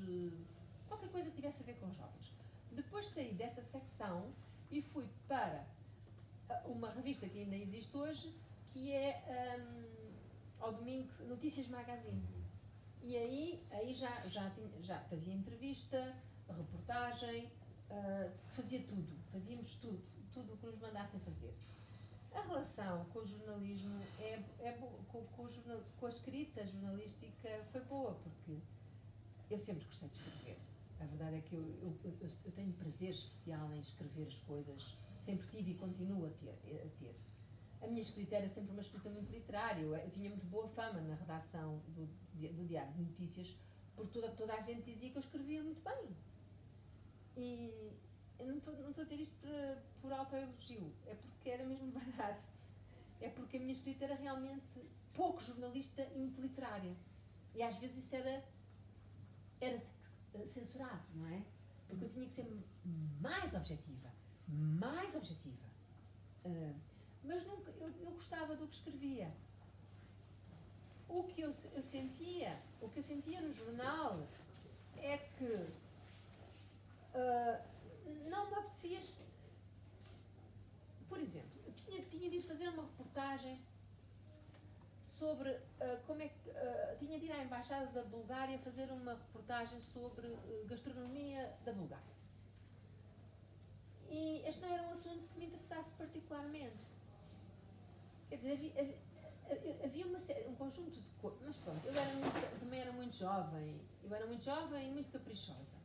qualquer coisa que tivesse a ver com os jovens. Depois saí dessa secção e fui para uma revista que ainda existe hoje, que é ao domingo, Notícias Magazine. E aí já fazia entrevista, reportagem, fazia tudo, fazíamos tudo o que nos mandassem fazer. A relação com o jornalismo com a escrita jornalística foi boa, porque eu sempre gostei de escrever. A verdade é que eu tenho prazer especial em escrever as coisas, sempre tive e continuo a ter. A minha escrita era sempre uma escrita muito literária, eu tinha muito boa fama na redação do Diário de Notícias, porque toda a gente dizia que eu escrevia muito bem. E eu não estou a dizer isto por autoelogio, é porque era mesmo verdade. É porque a minha escrita era realmente pouco jornalista e muito literária. E às vezes isso era censurado, não é? Porque eu tinha que ser mais objetiva. Mas nunca, eu gostava do que escrevia. O que eu sentia no jornal é que não me apetecia. Por exemplo, eu tinha de ir fazer uma reportagem sobre como é que tinha de ir à Embaixada da Bulgária fazer uma reportagem sobre gastronomia da Bulgária. E este não era um assunto que me interessasse particularmente. Quer dizer, havia um conjunto de coisas, mas pronto, eu também era muito jovem, e muito caprichosa.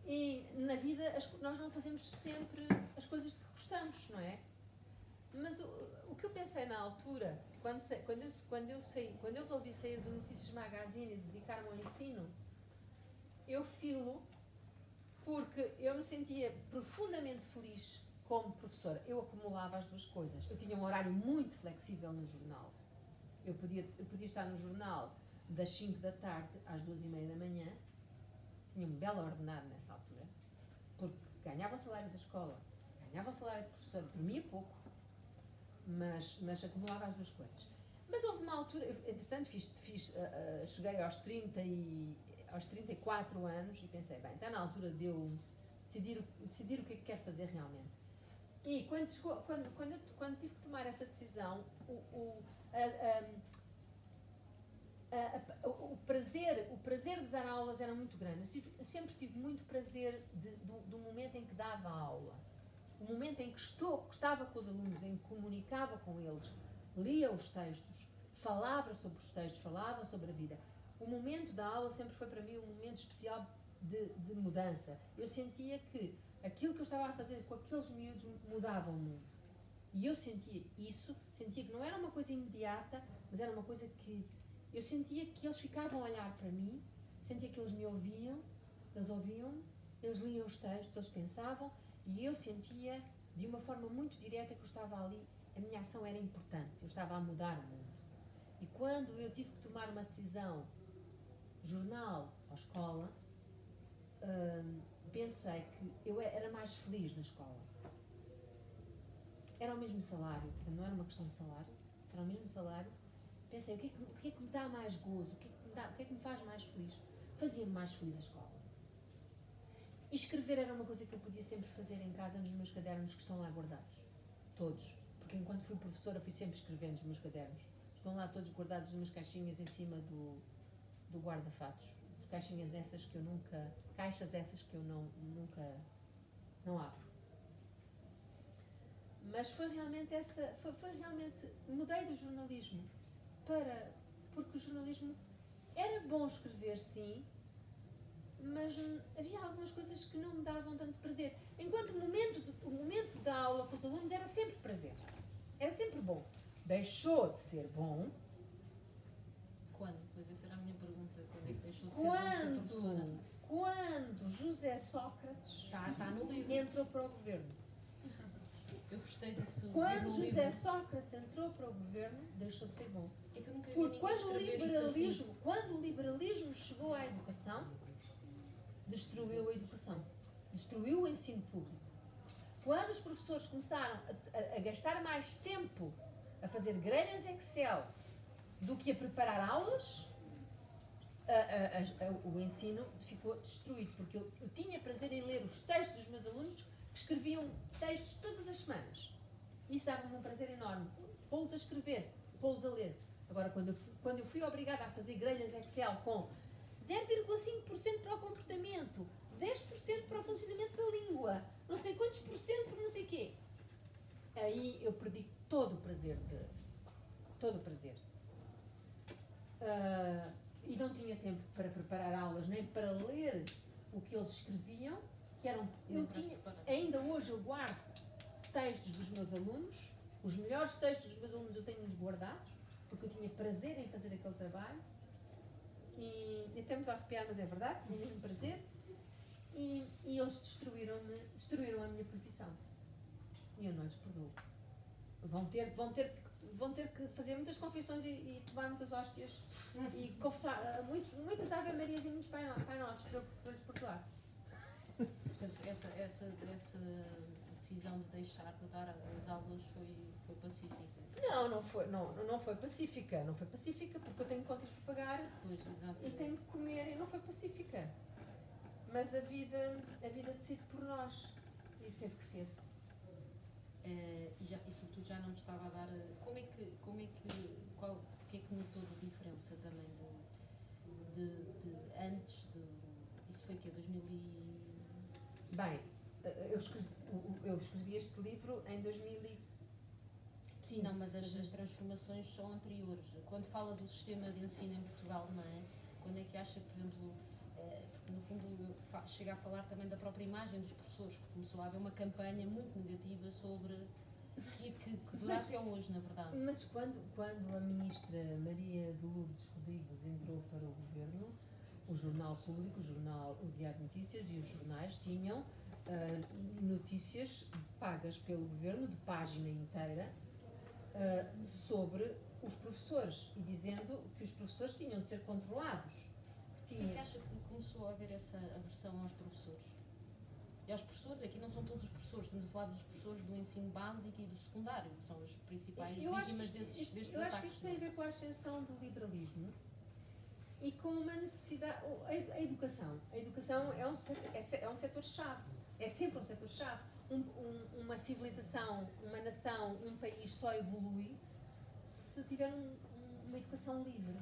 E na vida nós não fazemos sempre as coisas de que gostamos, não é? Mas o que eu pensei na altura, quando eu resolvi sair do Notícias Magazine e dedicar-me ao ensino, eu filo porque eu me sentia profundamente feliz como professora. Eu acumulava as duas coisas. Eu tinha um horário muito flexível no jornal. Eu podia estar no jornal das 5 da tarde às 2h30 da manhã. Tinha um belo ordenado nessa altura, porque ganhava o salário da escola, ganhava o salário de professora, dormia pouco, mas acumulava as duas coisas. Mas houve uma altura, entretanto cheguei aos 34 anos e pensei, bem, está na altura de eu decidir o que é que quero fazer realmente. E quando tive que tomar essa decisão, o prazer de dar aulas era muito grande. Eu sempre tive muito prazer do momento em que dava a aula. O momento em que estava com os alunos, em que comunicava com eles, lia os textos, falava sobre os textos, falava sobre a vida. O momento da aula sempre foi para mim um momento especial de mudança. Eu sentia que aquilo que eu estava a fazer com aqueles miúdos mudava o mundo. E eu sentia isso, sentia que não era uma coisa imediata, mas era uma coisa que eu sentia que eles ficavam a olhar para mim, sentia que eles me ouviam, eles liam os textos, eles pensavam, e eu sentia de uma forma muito direta que eu estava ali, a minha ação era importante, eu estava a mudar o mundo. E quando eu tive que tomar uma decisão, jornal ou escola, pensei que eu era mais feliz na escola. Era o mesmo salário, portanto não era uma questão de salário, era o mesmo salário. Pensei, o que é que me dá mais gozo? O que é que me faz mais feliz? Fazia-me mais feliz a escola. E escrever era uma coisa que eu podia sempre fazer em casa nos meus cadernos que estão lá guardados. Todos. Porque enquanto fui professora fui sempre escrevendo nos meus cadernos. Estão lá todos guardados numas caixinhas em cima do guarda-fatos. Caixinhas essas que eu nunca... Caixas essas que eu nunca abro. Mas foi realmente mudei do jornalismo porque o jornalismo era bom escrever, sim, mas havia algumas coisas que não me davam tanto prazer. Enquanto o momento da aula com os alunos era sempre prazer, era sempre bom. Deixou de ser bom. Quando? Pois essa era a minha pergunta. Quando é que deixou de ser bom ser professora? Quando José Sócrates Está no livro. entrou para o governo. Eu gostei disso. Quando José Sócrates entrou para o governo, deixou de ser bom. É que eu nunca vi Porque ninguém escrever isso assim. quando o liberalismo chegou à educação, destruiu a educação. Destruiu o ensino público. Quando os professores começaram a gastar mais tempo a fazer grelhas Excel do que a preparar aulas, o ensino ficou destruído. Porque eu tinha prazer em ler os textos dos meus alunos que escreviam textos todas as semanas. Isso dava-me um prazer enorme. Pô-los a escrever, pô-los a ler. Agora, quando eu fui obrigada a fazer grelhas Excel com 0,5% para o comportamento, 10% para o funcionamento da língua, não sei quantos por cento para não sei o quê, aí eu perdi todo o prazer. E não tinha tempo para preparar aulas, nem para ler o que eles escreviam, ainda hoje eu guardo textos dos meus alunos, os melhores textos dos meus alunos eu tenho-os guardados, porque eu tinha prazer em fazer aquele trabalho, e até me estou a arrepiar, mas é verdade, tinha mesmo prazer, e eles destruíram a minha profissão. E eu não lhes perdoo. Vão ter que fazer muitas confissões e tomar muitas hóstias, e confessar muitas Ave Marias e muitos Pai Nossos para lhes perdoar. Portanto, essa decisão de deixar de dar as aulas foi pacífica? Não foi pacífica. Não foi pacífica porque eu tenho contas para pagar. Pois, exato. E tenho que comer, e não foi pacífica. Mas a vida decide por nós. E teve que ser. Isso tudo já não me estava a dar... O que é que notou de diferença também de antes de... Isso foi que 2000 e... Bem, eu escrevi este livro em 2015. Sim, não, mas as transformações são anteriores. Quando fala do sistema de ensino em Portugal, não é? Quando é que acha, por exemplo, porque no fundo chega a falar também da própria imagem dos professores, porque começou a haver uma campanha muito negativa sobre que dura até hoje, na verdade. Mas quando a ministra Maria de Lourdes Rodrigues entrou para o governo, o Jornal Público, o Diário de Notícias e os jornais tinham notícias pagas pelo governo, de página inteira, sobre os professores, e dizendo que os professores tinham de ser controlados. Por que acha que começou a haver essa aversão aos professores? E aos professores, aqui não são todos os professores, estamos a falar dos professores do ensino básico e do secundário, que são as principais vítimas destes ataques. Eu acho que isto tem a ver com a ascensão do liberalismo e com uma necessidade... A educação é um setor-chave, é sempre um setor-chave. Uma civilização, uma nação, um país só evolui se tiver uma educação livre,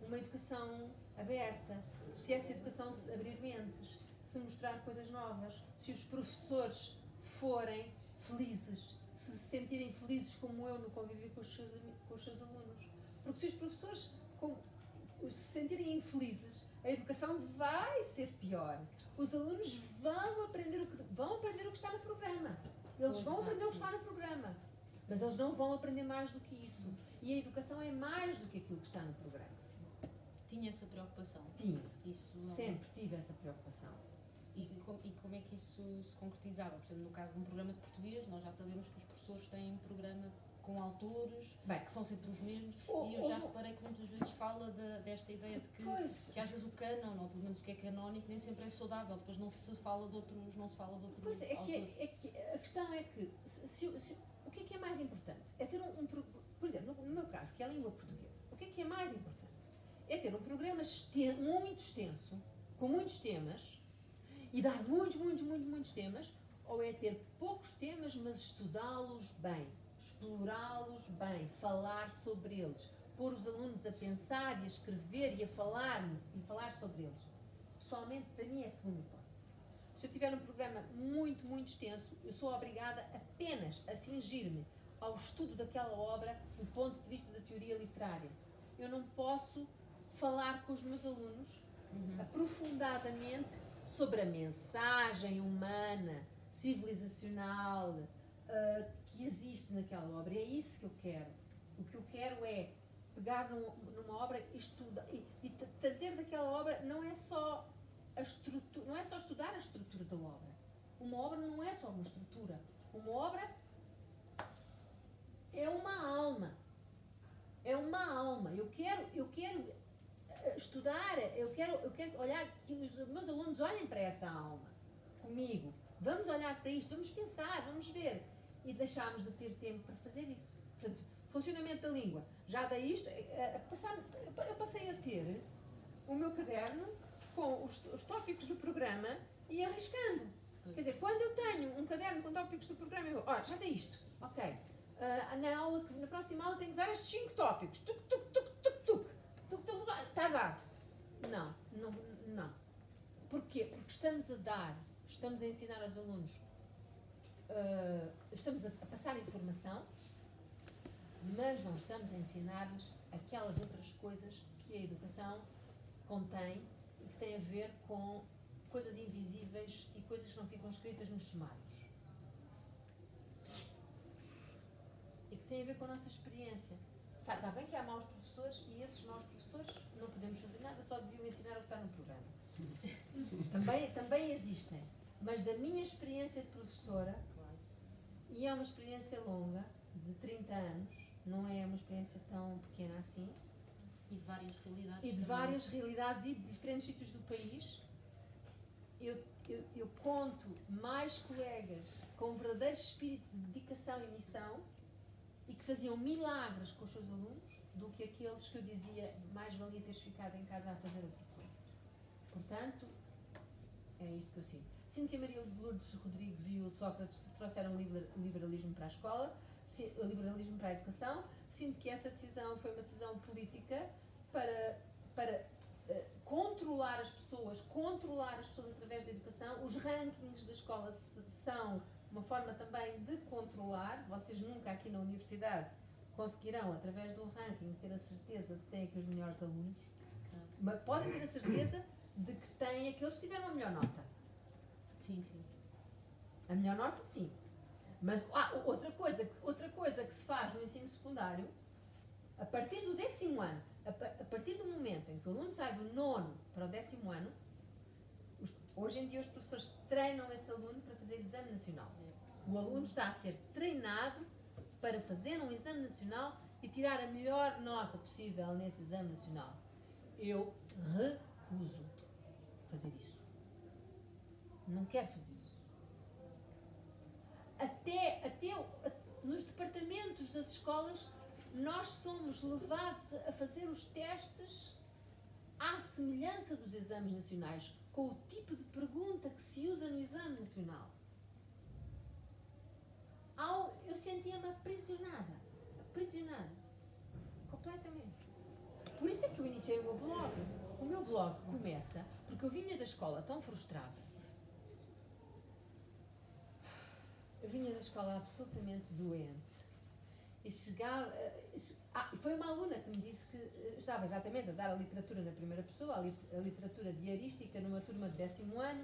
uma educação aberta, se essa educação se abrir mentes, se mostrar coisas novas, se os professores forem felizes, se sentirem felizes como eu no convívio com os seus alunos. Porque se os professores se sentirem infelizes, a educação vai ser pior. Os alunos vão aprender o que está no programa. Eles vão aprender o que está no programa. Mas eles não vão aprender mais do que isso. E a educação é mais do que aquilo que está no programa. Tinha essa preocupação? Tinha. Isso não... Sempre tive essa preocupação. E como é que isso se concretizava? Por exemplo, no caso de um programa de português, nós já sabemos que os professores têm um programa com autores, que são sempre os mesmos, e eu já reparei que muitas vezes fala desta ideia de que às vezes o canon, ou pelo menos o que é canónico, nem sempre é saudável, depois não se fala de outros autores. Pois é, que a questão é que, o que é mais importante? É ter por exemplo, no meu caso, que é a língua portuguesa, o que é mais importante? É ter um programa muito extenso, com muitos temas, e dar muitos temas, ou é ter poucos temas, mas estudá-los bem, explorá-los bem, falar sobre eles, pôr os alunos a pensar e a escrever e a falar sobre eles. Pessoalmente, para mim é a segunda hipótese. Se eu tiver um programa muito extenso, eu sou obrigada apenas a cingir-me ao estudo daquela obra do ponto de vista da teoria literária. Eu não posso falar com os meus alunos aprofundadamente sobre a mensagem humana, civilizacional, que existe naquela obra. É isso que eu quero. O que eu quero é pegar numa obra e trazer daquela obra, não é só estudar a estrutura da obra. Uma obra não é só uma estrutura. Uma obra é uma alma. É uma alma. Eu quero estudar, eu quero olhar, que os meus alunos olhem para essa alma comigo. Vamos olhar para isto, vamos pensar, vamos ver. E deixámos de ter tempo para fazer isso. Portanto, funcionamento da língua. Já dei isto, eu passei a ter o meu caderno com os tópicos do programa e arriscando. Quer dizer, quando eu tenho um caderno com tópicos do programa, eu vou, já dei isto, ok. Na próxima aula tenho que dar estes 5 tópicos. Está dado. Não. Porquê? Porque estamos a ensinar aos alunos, estamos a passar informação, mas não estamos a ensinar-lhes aquelas outras coisas que a educação contém e que têm a ver com coisas invisíveis e coisas que não ficam escritas nos sumários. E que têm a ver com a nossa experiência. Está bem que há maus professores e esses maus professores não podemos fazer nada, só deviam ensinar o que está no programa. também existem. Mas da minha experiência de professora, e é uma experiência longa, de 30 anos, não é uma experiência tão pequena assim. E de várias realidades. E de várias realidades e de diferentes sítios do país. Eu conto mais colegas com um verdadeiro espírito de dedicação e missão e que faziam milagres com os seus alunos do que aqueles que eu dizia mais valia teres ficado em casa a fazer outra coisa. Portanto, é isto que eu sinto. Sinto que a Maria de Lourdes Rodrigues e o Sócrates trouxeram o liberalismo para a escola, o liberalismo para a educação. Sinto que essa decisão foi uma decisão política para controlar as pessoas através da educação. Os rankings da escola são uma forma também de controlar. Vocês nunca aqui na universidade conseguirão, através do ranking, ter a certeza de que têm aqui os melhores alunos. Mas podem ter a certeza de que têm aqueles que tiveram a melhor nota. Sim. A melhor nota, sim. Mas outra coisa que se faz no ensino secundário, a partir do 10º ano, a partir do momento em que o aluno sai do 9º para o 10º ano, hoje em dia os professores treinam esse aluno para fazer exame nacional. O aluno está a ser treinado para fazer um exame nacional e tirar a melhor nota possível nesse exame nacional. Eu recuso fazer isso. Não quero fazer isso. Até nos departamentos das escolas, nós somos levados a fazer os testes à semelhança dos exames nacionais, com o tipo de pergunta que se usa no exame nacional. Eu sentia-me aprisionada, completamente. Por isso é que eu iniciei o meu blog. O meu blog começa porque eu vinha da escola tão frustrada. Eu vinha da escola absolutamente doente. E chegava... foi uma aluna que me disse que estava exatamente a dar a literatura na primeira pessoa, a literatura diarística numa turma de 10º ano,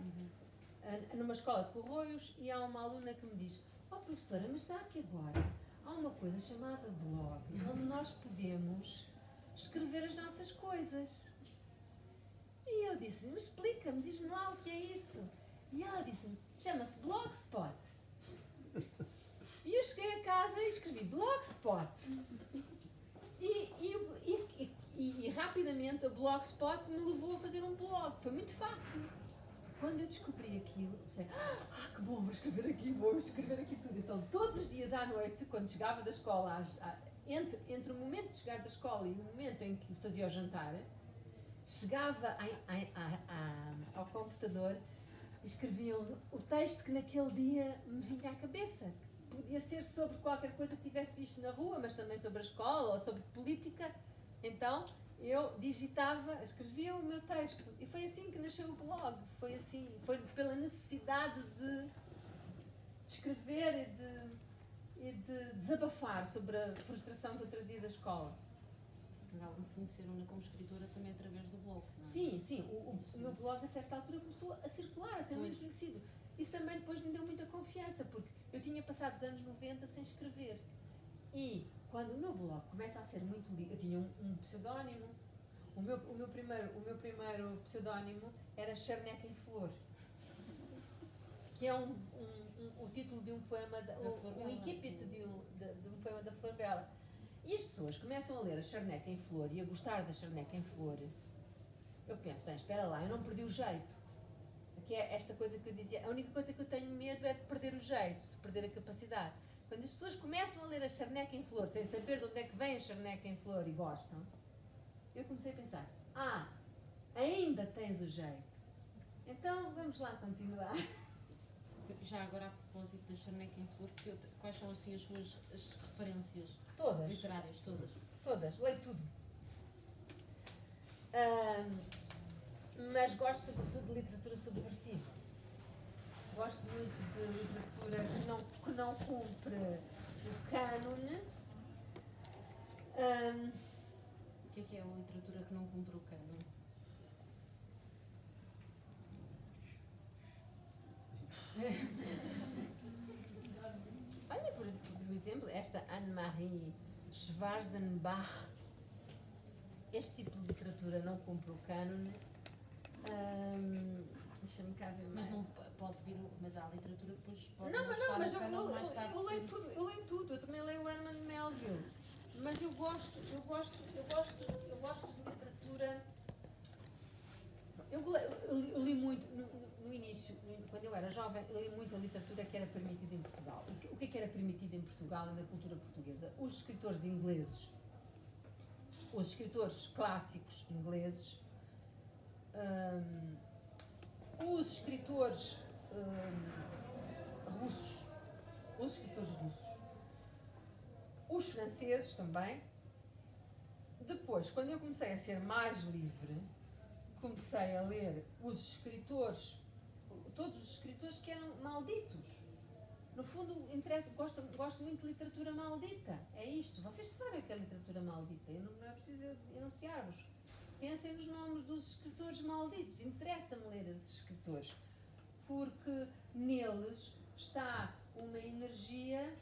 numa escola de Corroios, e há uma aluna que me diz: professora, mas sabe que agora há uma coisa chamada blog, onde nós podemos escrever as nossas coisas. E eu disse: mas explica-me, diz-me lá o que é isso. E ela disse-me, chama-se Blogspot. E eu cheguei a casa e escrevi Blogspot. E rapidamente a Blogspot me levou a fazer um blog. Foi muito fácil. Quando eu descobri aquilo, pensei, que bom, vou escrever aqui tudo. Então, todos os dias à noite, quando chegava da escola, entre o momento de chegar da escola e o momento em que fazia o jantar, chegava ao computador e escrevia o texto que naquele dia me vinha à cabeça. Podia ser sobre qualquer coisa que tivesse visto na rua, mas também sobre a escola ou sobre política. Então, eu digitava, escrevia o meu texto. E foi assim que nasceu o blog. Foi assim, foi pela necessidade de escrever e de desabafar sobre a frustração que eu trazia da escola. Alguns conheceram-na como escritora também através do blog, não é? Sim, o meu blog a certa altura começou a circular, a ser muito conhecido. Isso também depois me deu muita confiança, porque eu tinha passado os anos 90 sem escrever. E quando o meu blog começa a ser muito lido, eu tinha um pseudónimo. O meu primeiro pseudónimo era Charneca em Flor, que é o título de um poema, o incipit de um poema da Flor Bela. E as pessoas começam a ler a Charneca em Flor e a gostar da Charneca em Flor. Eu penso, bem, espera lá, eu não perdi o jeito. Que é esta coisa que eu dizia, a única coisa que eu tenho medo é de perder o jeito, de perder a capacidade. Quando as pessoas começam a ler a Charneca em Flor, sem saber de onde é que vem a Charneca em Flor e gostam, eu comecei a pensar, ainda tens o jeito. Então, vamos lá continuar. Já agora, a propósito da Charneca em Flor, quais são assim as suas referências Todas. literárias? Todas, leio tudo. Mas gosto sobretudo de literatura subversiva. Gosto muito de literatura que não cumpre o cânone. O que é a literatura que não cumpre o cânone? Olha, por exemplo, esta Anne-Marie Schwarzenbach. Este tipo de literatura não cumpre o cânone. Deixa-me cá ver mais. Mas não pode vir, mas há literatura que depois pode Mas mais tarde. eu leio tudo, eu também leio o Herman Melville. Mas eu gosto de literatura. Eu li muito no início, quando eu era jovem, eu li muita literatura que era permitida em Portugal. O que era permitido em Portugal e na cultura portuguesa? Os escritores ingleses, os escritores clássicos ingleses, os escritores russos, os franceses também. Depois, quando eu comecei a ser mais livre, comecei a ler os escritores, todos os escritores que eram malditos. No fundo, gosto muito de literatura maldita. É isto. Vocês sabem o que é literatura maldita. Não é preciso enunciar-vos. Pensem nos nomes dos escritores malditos. Interessa-me ler esses escritores. Porque neles está uma energia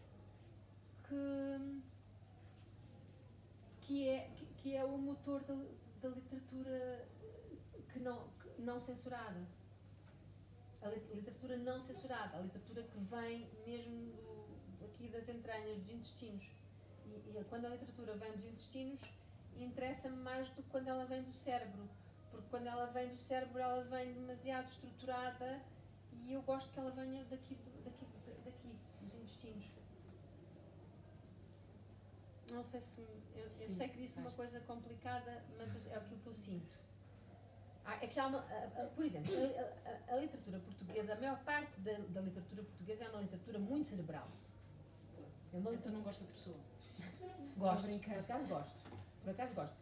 que é o motor da literatura não censurada. A literatura não censurada, a literatura que vem mesmo aqui das entranhas, dos intestinos. E quando a literatura vem dos intestinos, interessa-me mais do que quando ela vem do cérebro. Porque quando ela vem do cérebro, ela vem demasiado estruturada e eu gosto que ela venha daqui dos intestinos. Não sei se... Eu sei que disse uma coisa complicada, mas é aquilo que eu sinto. É que há por exemplo, a literatura portuguesa, a maior parte da literatura portuguesa é uma literatura muito cerebral. Então não gosto de pessoa? Gosto, por acaso gosto.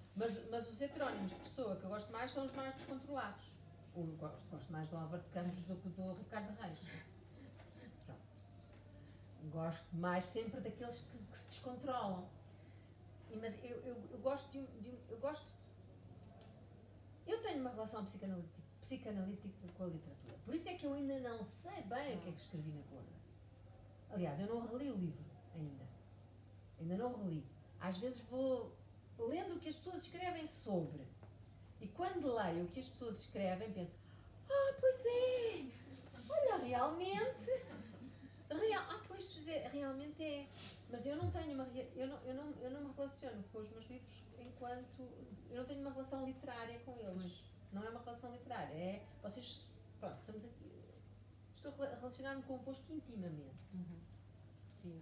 Mas os heterónimos de pessoa que eu gosto mais são os mais descontrolados. Eu gosto mais do Álvaro de Campos do que do Ricardo Reis. Pronto. Gosto mais sempre daqueles que se descontrolam. Mas eu gosto eu tenho uma relação psicanalítica com a literatura. Por isso é que eu ainda não sei bem o que é que escrevi na coluna. Aliás, eu não reli o livro ainda. Ainda não reli. Às vezes vou lendo o que as pessoas escrevem sobre. E quando leio o que as pessoas escrevem, penso, pois é! Olha realmente. Pois realmente é. Mas eu não tenho eu não me relaciono com os meus livros enquanto. Eu não tenho uma relação literária com eles. Não é uma relação literária. É. Vocês. Pronto, estamos aqui. Estou a relacionar-me convosco intimamente. Sim,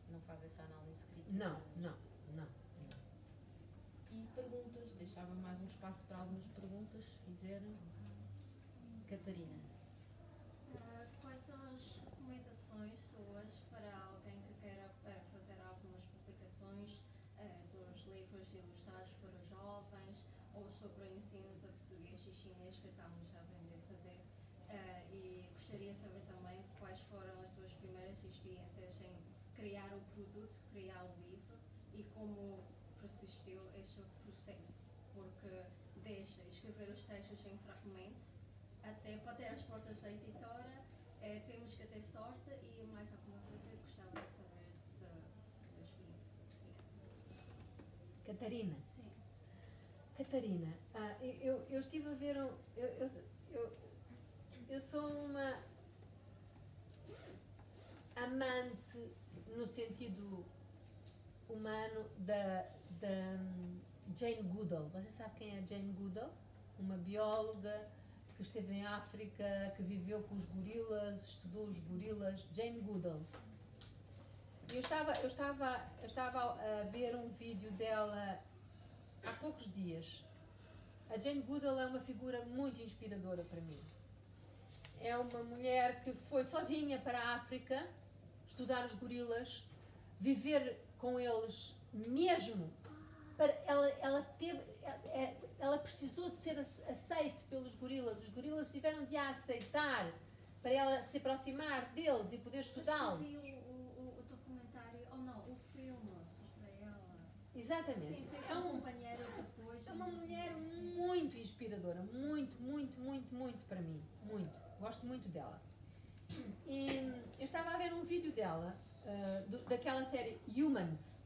não faz essa análise crítica. Não. E perguntas, deixava mais um espaço para algumas perguntas, se quiserem. Catarina. Quais são as recomendações suas para alguém que queira fazer algumas publicações dos livros ilustrados para jovens ou sobre o ensino de português e chinês que estamos a aprender a fazer? E gostaria de saber também quais foram as suas primeiras experiências em criar o produto, criar o livro e como persistiu este processo, porque desde escrever os textos em fragmentos até bater as portas da editora, temos que ter sorte e mais alguma coisa eu gostava de saber da sua experiência. Catarina. Sim. Catarina, eu estive a ver eu sou uma amante no sentido humano da Jane Goodall. Você sabe quem é Jane Goodall? Uma bióloga que esteve em África, que viveu com os gorilas, estudou os gorilas. Jane Goodall. Eu estava a ver um vídeo dela há poucos dias. A Jane Goodall é uma figura muito inspiradora para mim. É uma mulher que foi sozinha para a África estudar os gorilas, viver com eles mesmo. Ela precisou de ser aceite pelos gorilas. Os gorilas tiveram de a aceitar para ela se aproximar deles e poder estudá-los. Mas vi o documentário, ou não, o filme sobre ela. Exatamente. Sim, teve um companheiro depois. É uma mulher muito inspiradora, muito para mim, muito. Gosto muito dela. E eu estava a ver um vídeo dela, daquela série Humans,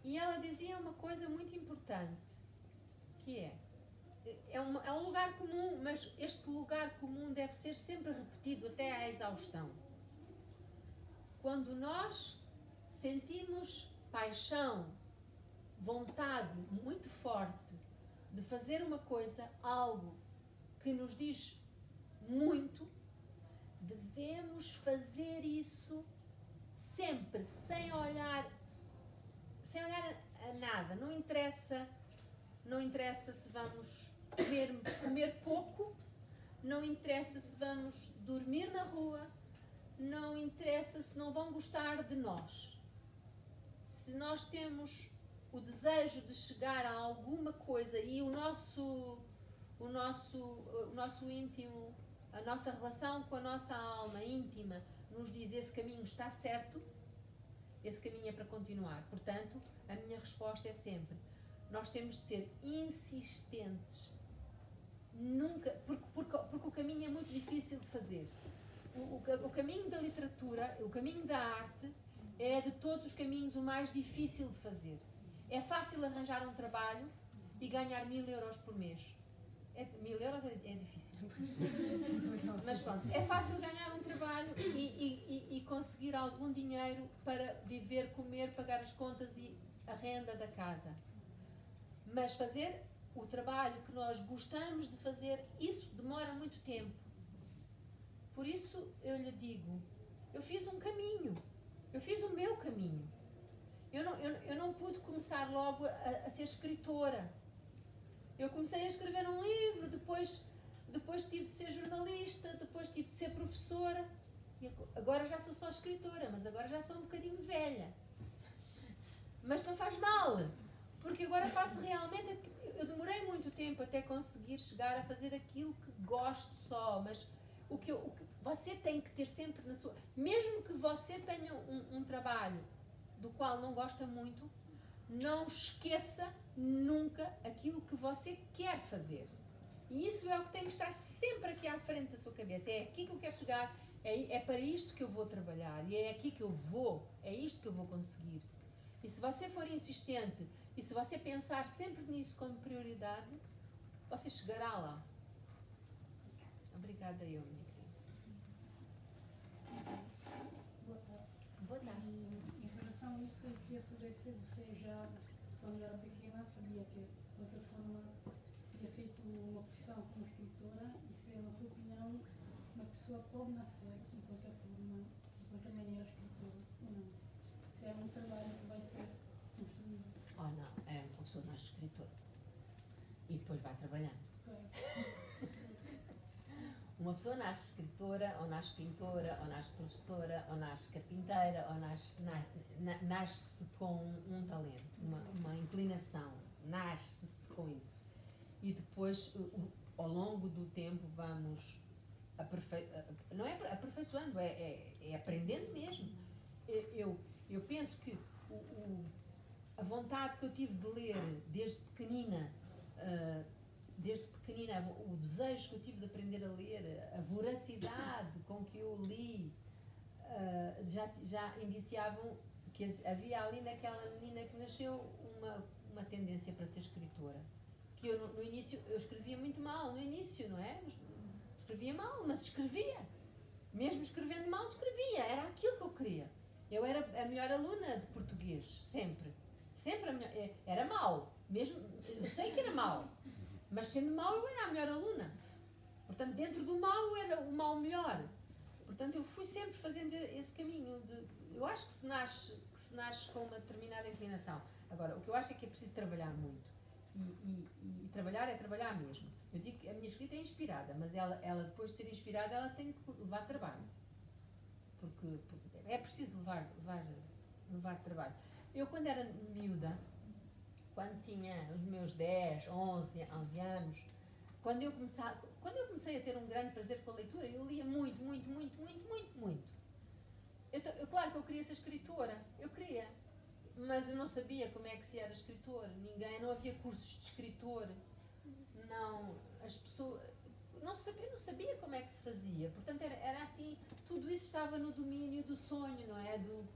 e ela dizia uma coisa muito importante, que é um lugar comum, mas este lugar comum deve ser sempre repetido até à exaustão. Quando nós sentimos paixão, vontade muito forte de fazer uma coisa, algo que nos diz muito, devemos fazer isso sempre, sem olhar a nada. Não interessa se vamos comer pouco, não interessa se vamos dormir na rua, não interessa se não vão gostar de nós. Se nós temos o desejo de chegar a alguma coisa e o nosso íntimo, a nossa relação com a nossa alma íntima nos diz esse caminho está certo, esse caminho é para continuar. Portanto, a minha resposta é sempre, nós temos de ser insistentes, nunca, porque o caminho é muito difícil de fazer. O caminho da literatura, o caminho da arte, é de todos os caminhos o mais difícil de fazer. É fácil arranjar um trabalho e ganhar 1000 euros por mês. 1000 euros é difícil. Mas pronto, é fácil ganhar um trabalho e conseguir algum dinheiro para viver, comer, pagar as contas e a renda da casa. Mas fazer o trabalho que nós gostamos de fazer, isso demora muito tempo. Por isso eu lhe digo, eu fiz um caminho, eu fiz o meu caminho. Eu não pude começar logo a ser escritora. Eu comecei a escrever um livro, depois tive de ser jornalista, depois tive de ser professora. E agora já sou só escritora, mas agora já sou um bocadinho velha. Mas não faz mal, porque agora faço realmente... Eu demorei muito tempo até conseguir chegar a fazer aquilo que gosto só, mas o que você tem que ter sempre na sua... Mesmo que você tenha um trabalho do qual não gosta muito, não esqueça nunca aquilo que você quer fazer. E isso é o que tem que estar sempre aqui à frente da sua cabeça. É aqui que eu quero chegar, é para isto que eu vou trabalhar, e é aqui que eu vou, é isto que eu vou conseguir. E se você for insistente, e se você pensar sempre nisso como prioridade, você chegará lá. Obrigada eu, minha querida. Boa tarde. Boa tarde. Em relação a isso, eu queria saber se você já, quando era pequena, sabia que, de outra forma, teria feito uma profissão como escritora e se, na sua opinião, uma pessoa pode nascer, de qualquer forma, de qualquer maneira, escritora ou não. Se é um trabalho que vai ser construído. Oh, não, uma pessoa nasce escritora e depois vai trabalhando. Uma pessoa nasce escritora, ou nasce pintora, ou nasce professora, ou nasce carpinteira, ou nasce-se com um talento, uma inclinação, nasce-se com isso. E depois, ao longo do tempo, vamos não é aperfeiçoando, é aprendendo mesmo. Eu penso que a vontade que eu tive de ler desde pequenina, o desejo que eu tive de aprender a ler, a voracidade com que eu li, já indiciavam que havia ali naquela menina que nasceu uma tendência para ser escritora. Que eu, no início, eu escrevia muito mal, no início, não é? Escrevia mal, mas escrevia. Mesmo escrevendo mal, escrevia. Era aquilo que eu queria. Eu era a melhor aluna de português, sempre. Sempre a melhor. Era mau. Mesmo, eu sei que era mau. Mas sendo mau, eu era a melhor aluna. Portanto, dentro do mau, eu era o mau melhor. Portanto, eu fui sempre fazendo esse caminho. Eu acho que se nasce com uma determinada inclinação. Agora, o que eu acho é que é preciso trabalhar muito. E trabalhar é trabalhar mesmo. Eu digo que a minha escrita é inspirada, mas ela depois de ser inspirada, ela tem que levar trabalho. Porque é preciso levar trabalho. Eu, quando era miúda, quando tinha os meus 10, 11 anos, quando eu comecei a ter um grande prazer com a leitura, eu lia muito. Claro que eu queria ser escritora, eu queria, mas eu não sabia como é que se era escritor, não havia cursos de escritor, não, as pessoas, eu não sabia como é que se fazia, portanto era assim, tudo isso estava no domínio do sonho, não é? Do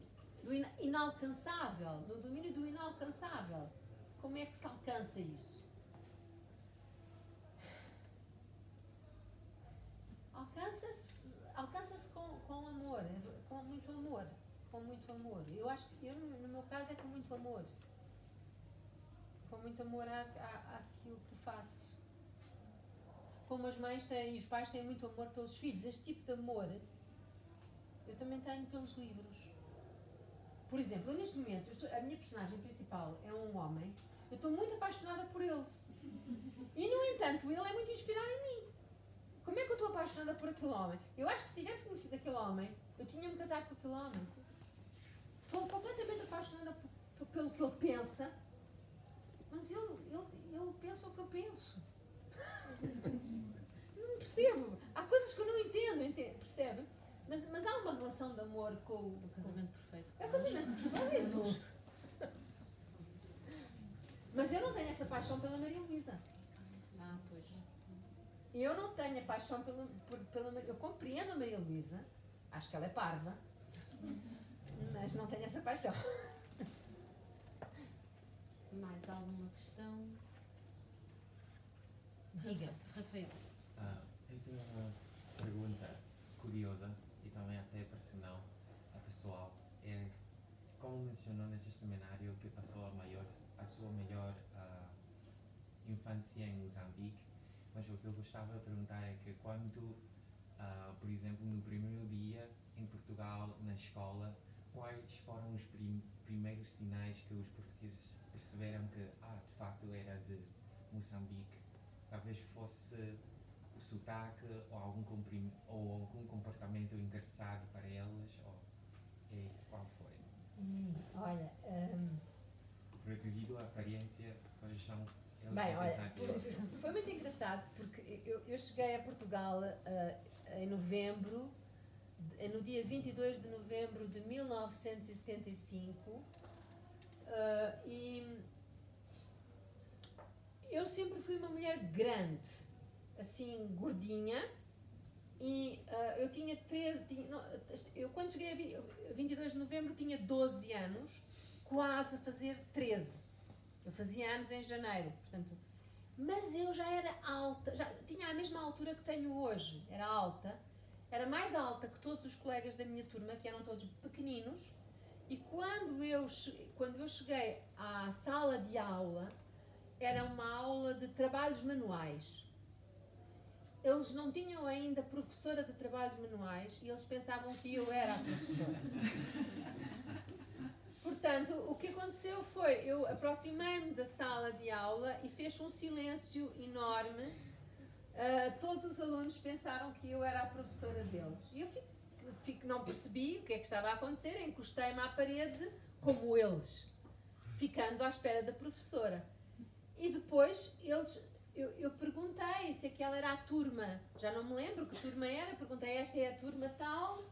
inalcançável, no domínio do inalcançável. Como é que se alcança isso? Alcança-se com amor, com muito amor. Com muito amor. Eu acho que no meu caso é com muito amor. Com muito amor àquilo que faço. Como as mães têm e os pais têm muito amor pelos filhos, este tipo de amor eu também tenho pelos livros. Por exemplo, eu neste momento, a minha personagem principal é um homem, eu estou muito apaixonada por ele. E, no entanto, ele é muito inspirado em mim. Como é que eu estou apaixonada por aquele homem? Eu acho que se tivesse conhecido aquele homem, eu tinha-me casado com aquele homem. Estou completamente apaixonada pelo que ele pensa, mas ele pensa o que eu penso. Não percebo. Há coisas que eu não entendo, percebe? Mas há uma relação de amor com o Casamento perfeito. É o casamento perfeito. Mas eu não tenho essa paixão pela Maria Luísa. Ah, pois. Eu não tenho a paixão pela Maria. Eu compreendo a Maria Luísa, acho que ela é parva, mas não tenho essa paixão. Mais alguma questão? Diga. Rafael. Eu tenho uma pergunta curiosa e também até personal, pessoal. É, como mencionou nesse seminário que passou a sua melhor infância em Moçambique, mas o que eu gostava de perguntar é que quando, por exemplo, no primeiro dia em Portugal, na escola, quais foram os primeiros sinais que os portugueses perceberam que, de facto, era de Moçambique? Talvez fosse o sotaque ou algum comportamento engraçado para elas, qual foi? Olha, Porque devido à aparência, eles são... bem, olha, foi muito engraçado porque eu cheguei a Portugal em novembro, no dia 22 de novembro de 1975, e eu sempre fui uma mulher grande, assim, gordinha, e eu tinha 13, eu quando cheguei a 22 de novembro tinha 12 anos, quase a fazer 13. Eu fazia anos em janeiro, portanto, Mas eu já era alta, já tinha a mesma altura que tenho hoje, era alta, era mais alta que todos os colegas da minha turma, que eram todos pequeninos, e quando eu cheguei à sala de aula, era uma aula de trabalhos manuais. Eles não tinham ainda professora de trabalhos manuais e eles pensavam que eu era a professora. Portanto, o que aconteceu foi, eu aproximei-me da sala de aula e fez um silêncio enorme. Todos os alunos pensaram que eu era a professora deles. E eu não percebi o que é que estava a acontecer, encostei-me à parede, como eles, ficando à espera da professora. E depois, eu perguntei se aquela era a turma, já não me lembro que turma era, perguntei, esta é a turma tal,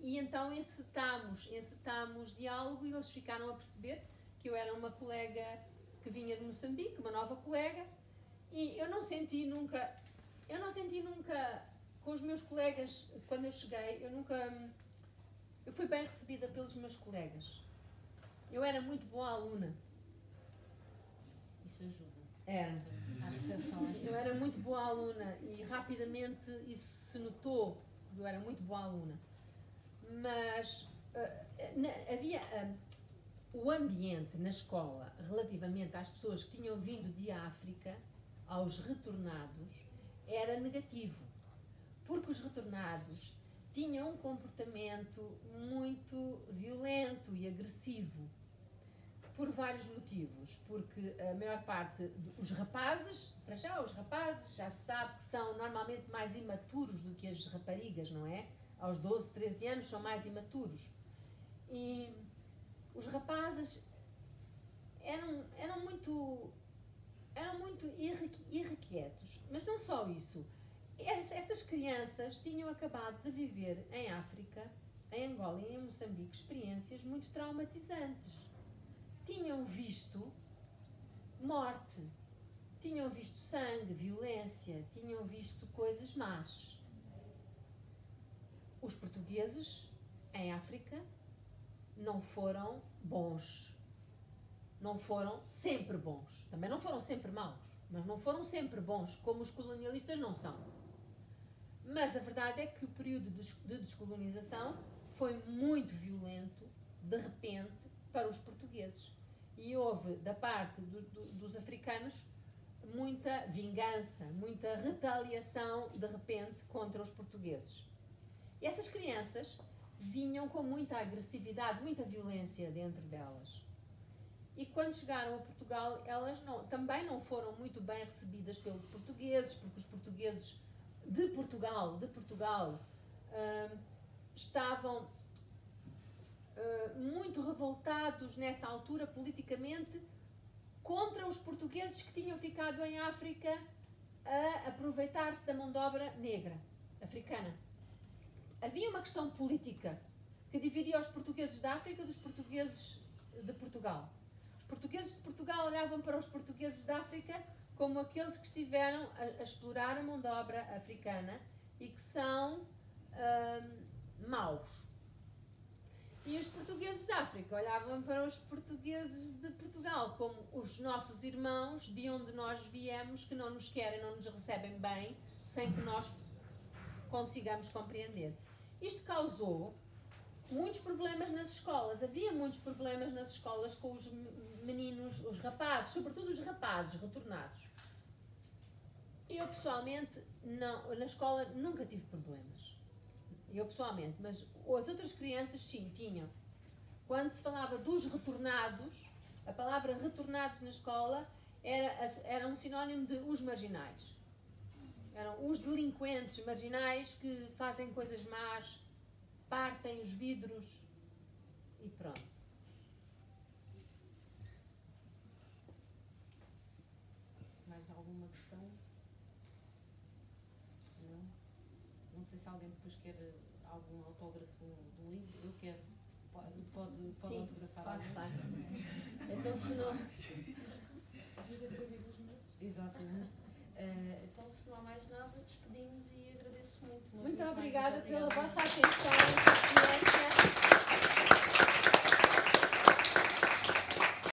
e então encetámos diálogo e eles ficaram a perceber que eu era uma colega que vinha de Moçambique, uma nova colega, e eu não senti nunca com os meus colegas, quando eu cheguei, eu fui bem recebida pelos meus colegas. Eu era muito boa aluna. Isso ajuda. Era. Há recepções. Eu era muito boa aluna e rapidamente isso se notou, eu era muito boa aluna. Mas havia o ambiente na escola relativamente às pessoas que tinham vindo de África, aos retornados, era negativo. Porque os retornados tinham um comportamento muito violento e agressivo. Por vários motivos, porque a maior parte dos rapazes, para já os rapazes já se sabe que são normalmente mais imaturos do que as raparigas, não é? Aos 12, 13 anos são mais imaturos. E os rapazes eram muito irrequietos. Mas não só isso. Essas crianças tinham acabado de viver em África, em Angola e em Moçambique experiências muito traumatizantes. Tinham visto morte, tinham visto sangue, violência, tinham visto coisas más. Os portugueses em África não foram bons, não foram sempre bons, também não foram sempre maus, mas não foram sempre bons, como os colonialistas não são. Mas a verdade é que o período de descolonização foi muito violento, de repente, para os portugueses. E houve, da parte dos africanos, muita vingança, muita retaliação, de repente, contra os portugueses. E essas crianças vinham com muita agressividade, muita violência dentro delas. E quando chegaram a Portugal, elas também não foram muito bem recebidas pelos portugueses, porque os portugueses de Portugal, estavam muito revoltados nessa altura politicamente contra os portugueses que tinham ficado em África a aproveitar-se da mão de obra negra, africana. Havia uma questão política que dividia os portugueses da África dos portugueses de Portugal. Os portugueses de Portugal olhavam para os portugueses da África como aqueles que estiveram a explorar a mão de obra africana e que são maus. E os portugueses da África olhavam para os portugueses de Portugal como os nossos irmãos, de onde nós viemos, que não nos querem, não nos recebem bem, sem que nós consigamos compreender. Isto causou muitos problemas nas escolas. Havia muitos problemas nas escolas com os meninos, os rapazes, sobretudo os rapazes retornados. Eu, pessoalmente, na escola nunca tive problemas. Eu, pessoalmente, mas as outras crianças, sim, tinham. Quando se falava dos retornados, a palavra retornados na escola era um sinónimo de os marginais. Eram os delinquentes marginais que fazem coisas más, partem os vidros e pronto. Mais alguma questão? Não? Não sei se alguém depois quer algum autógrafo do livro. Eu quero. Pode autografar alguém? Pode. Então, se não... Exatamente. Então, se não há mais nada, despedimos e agradeço muito. Muito obrigada pela vossa atenção e paciência.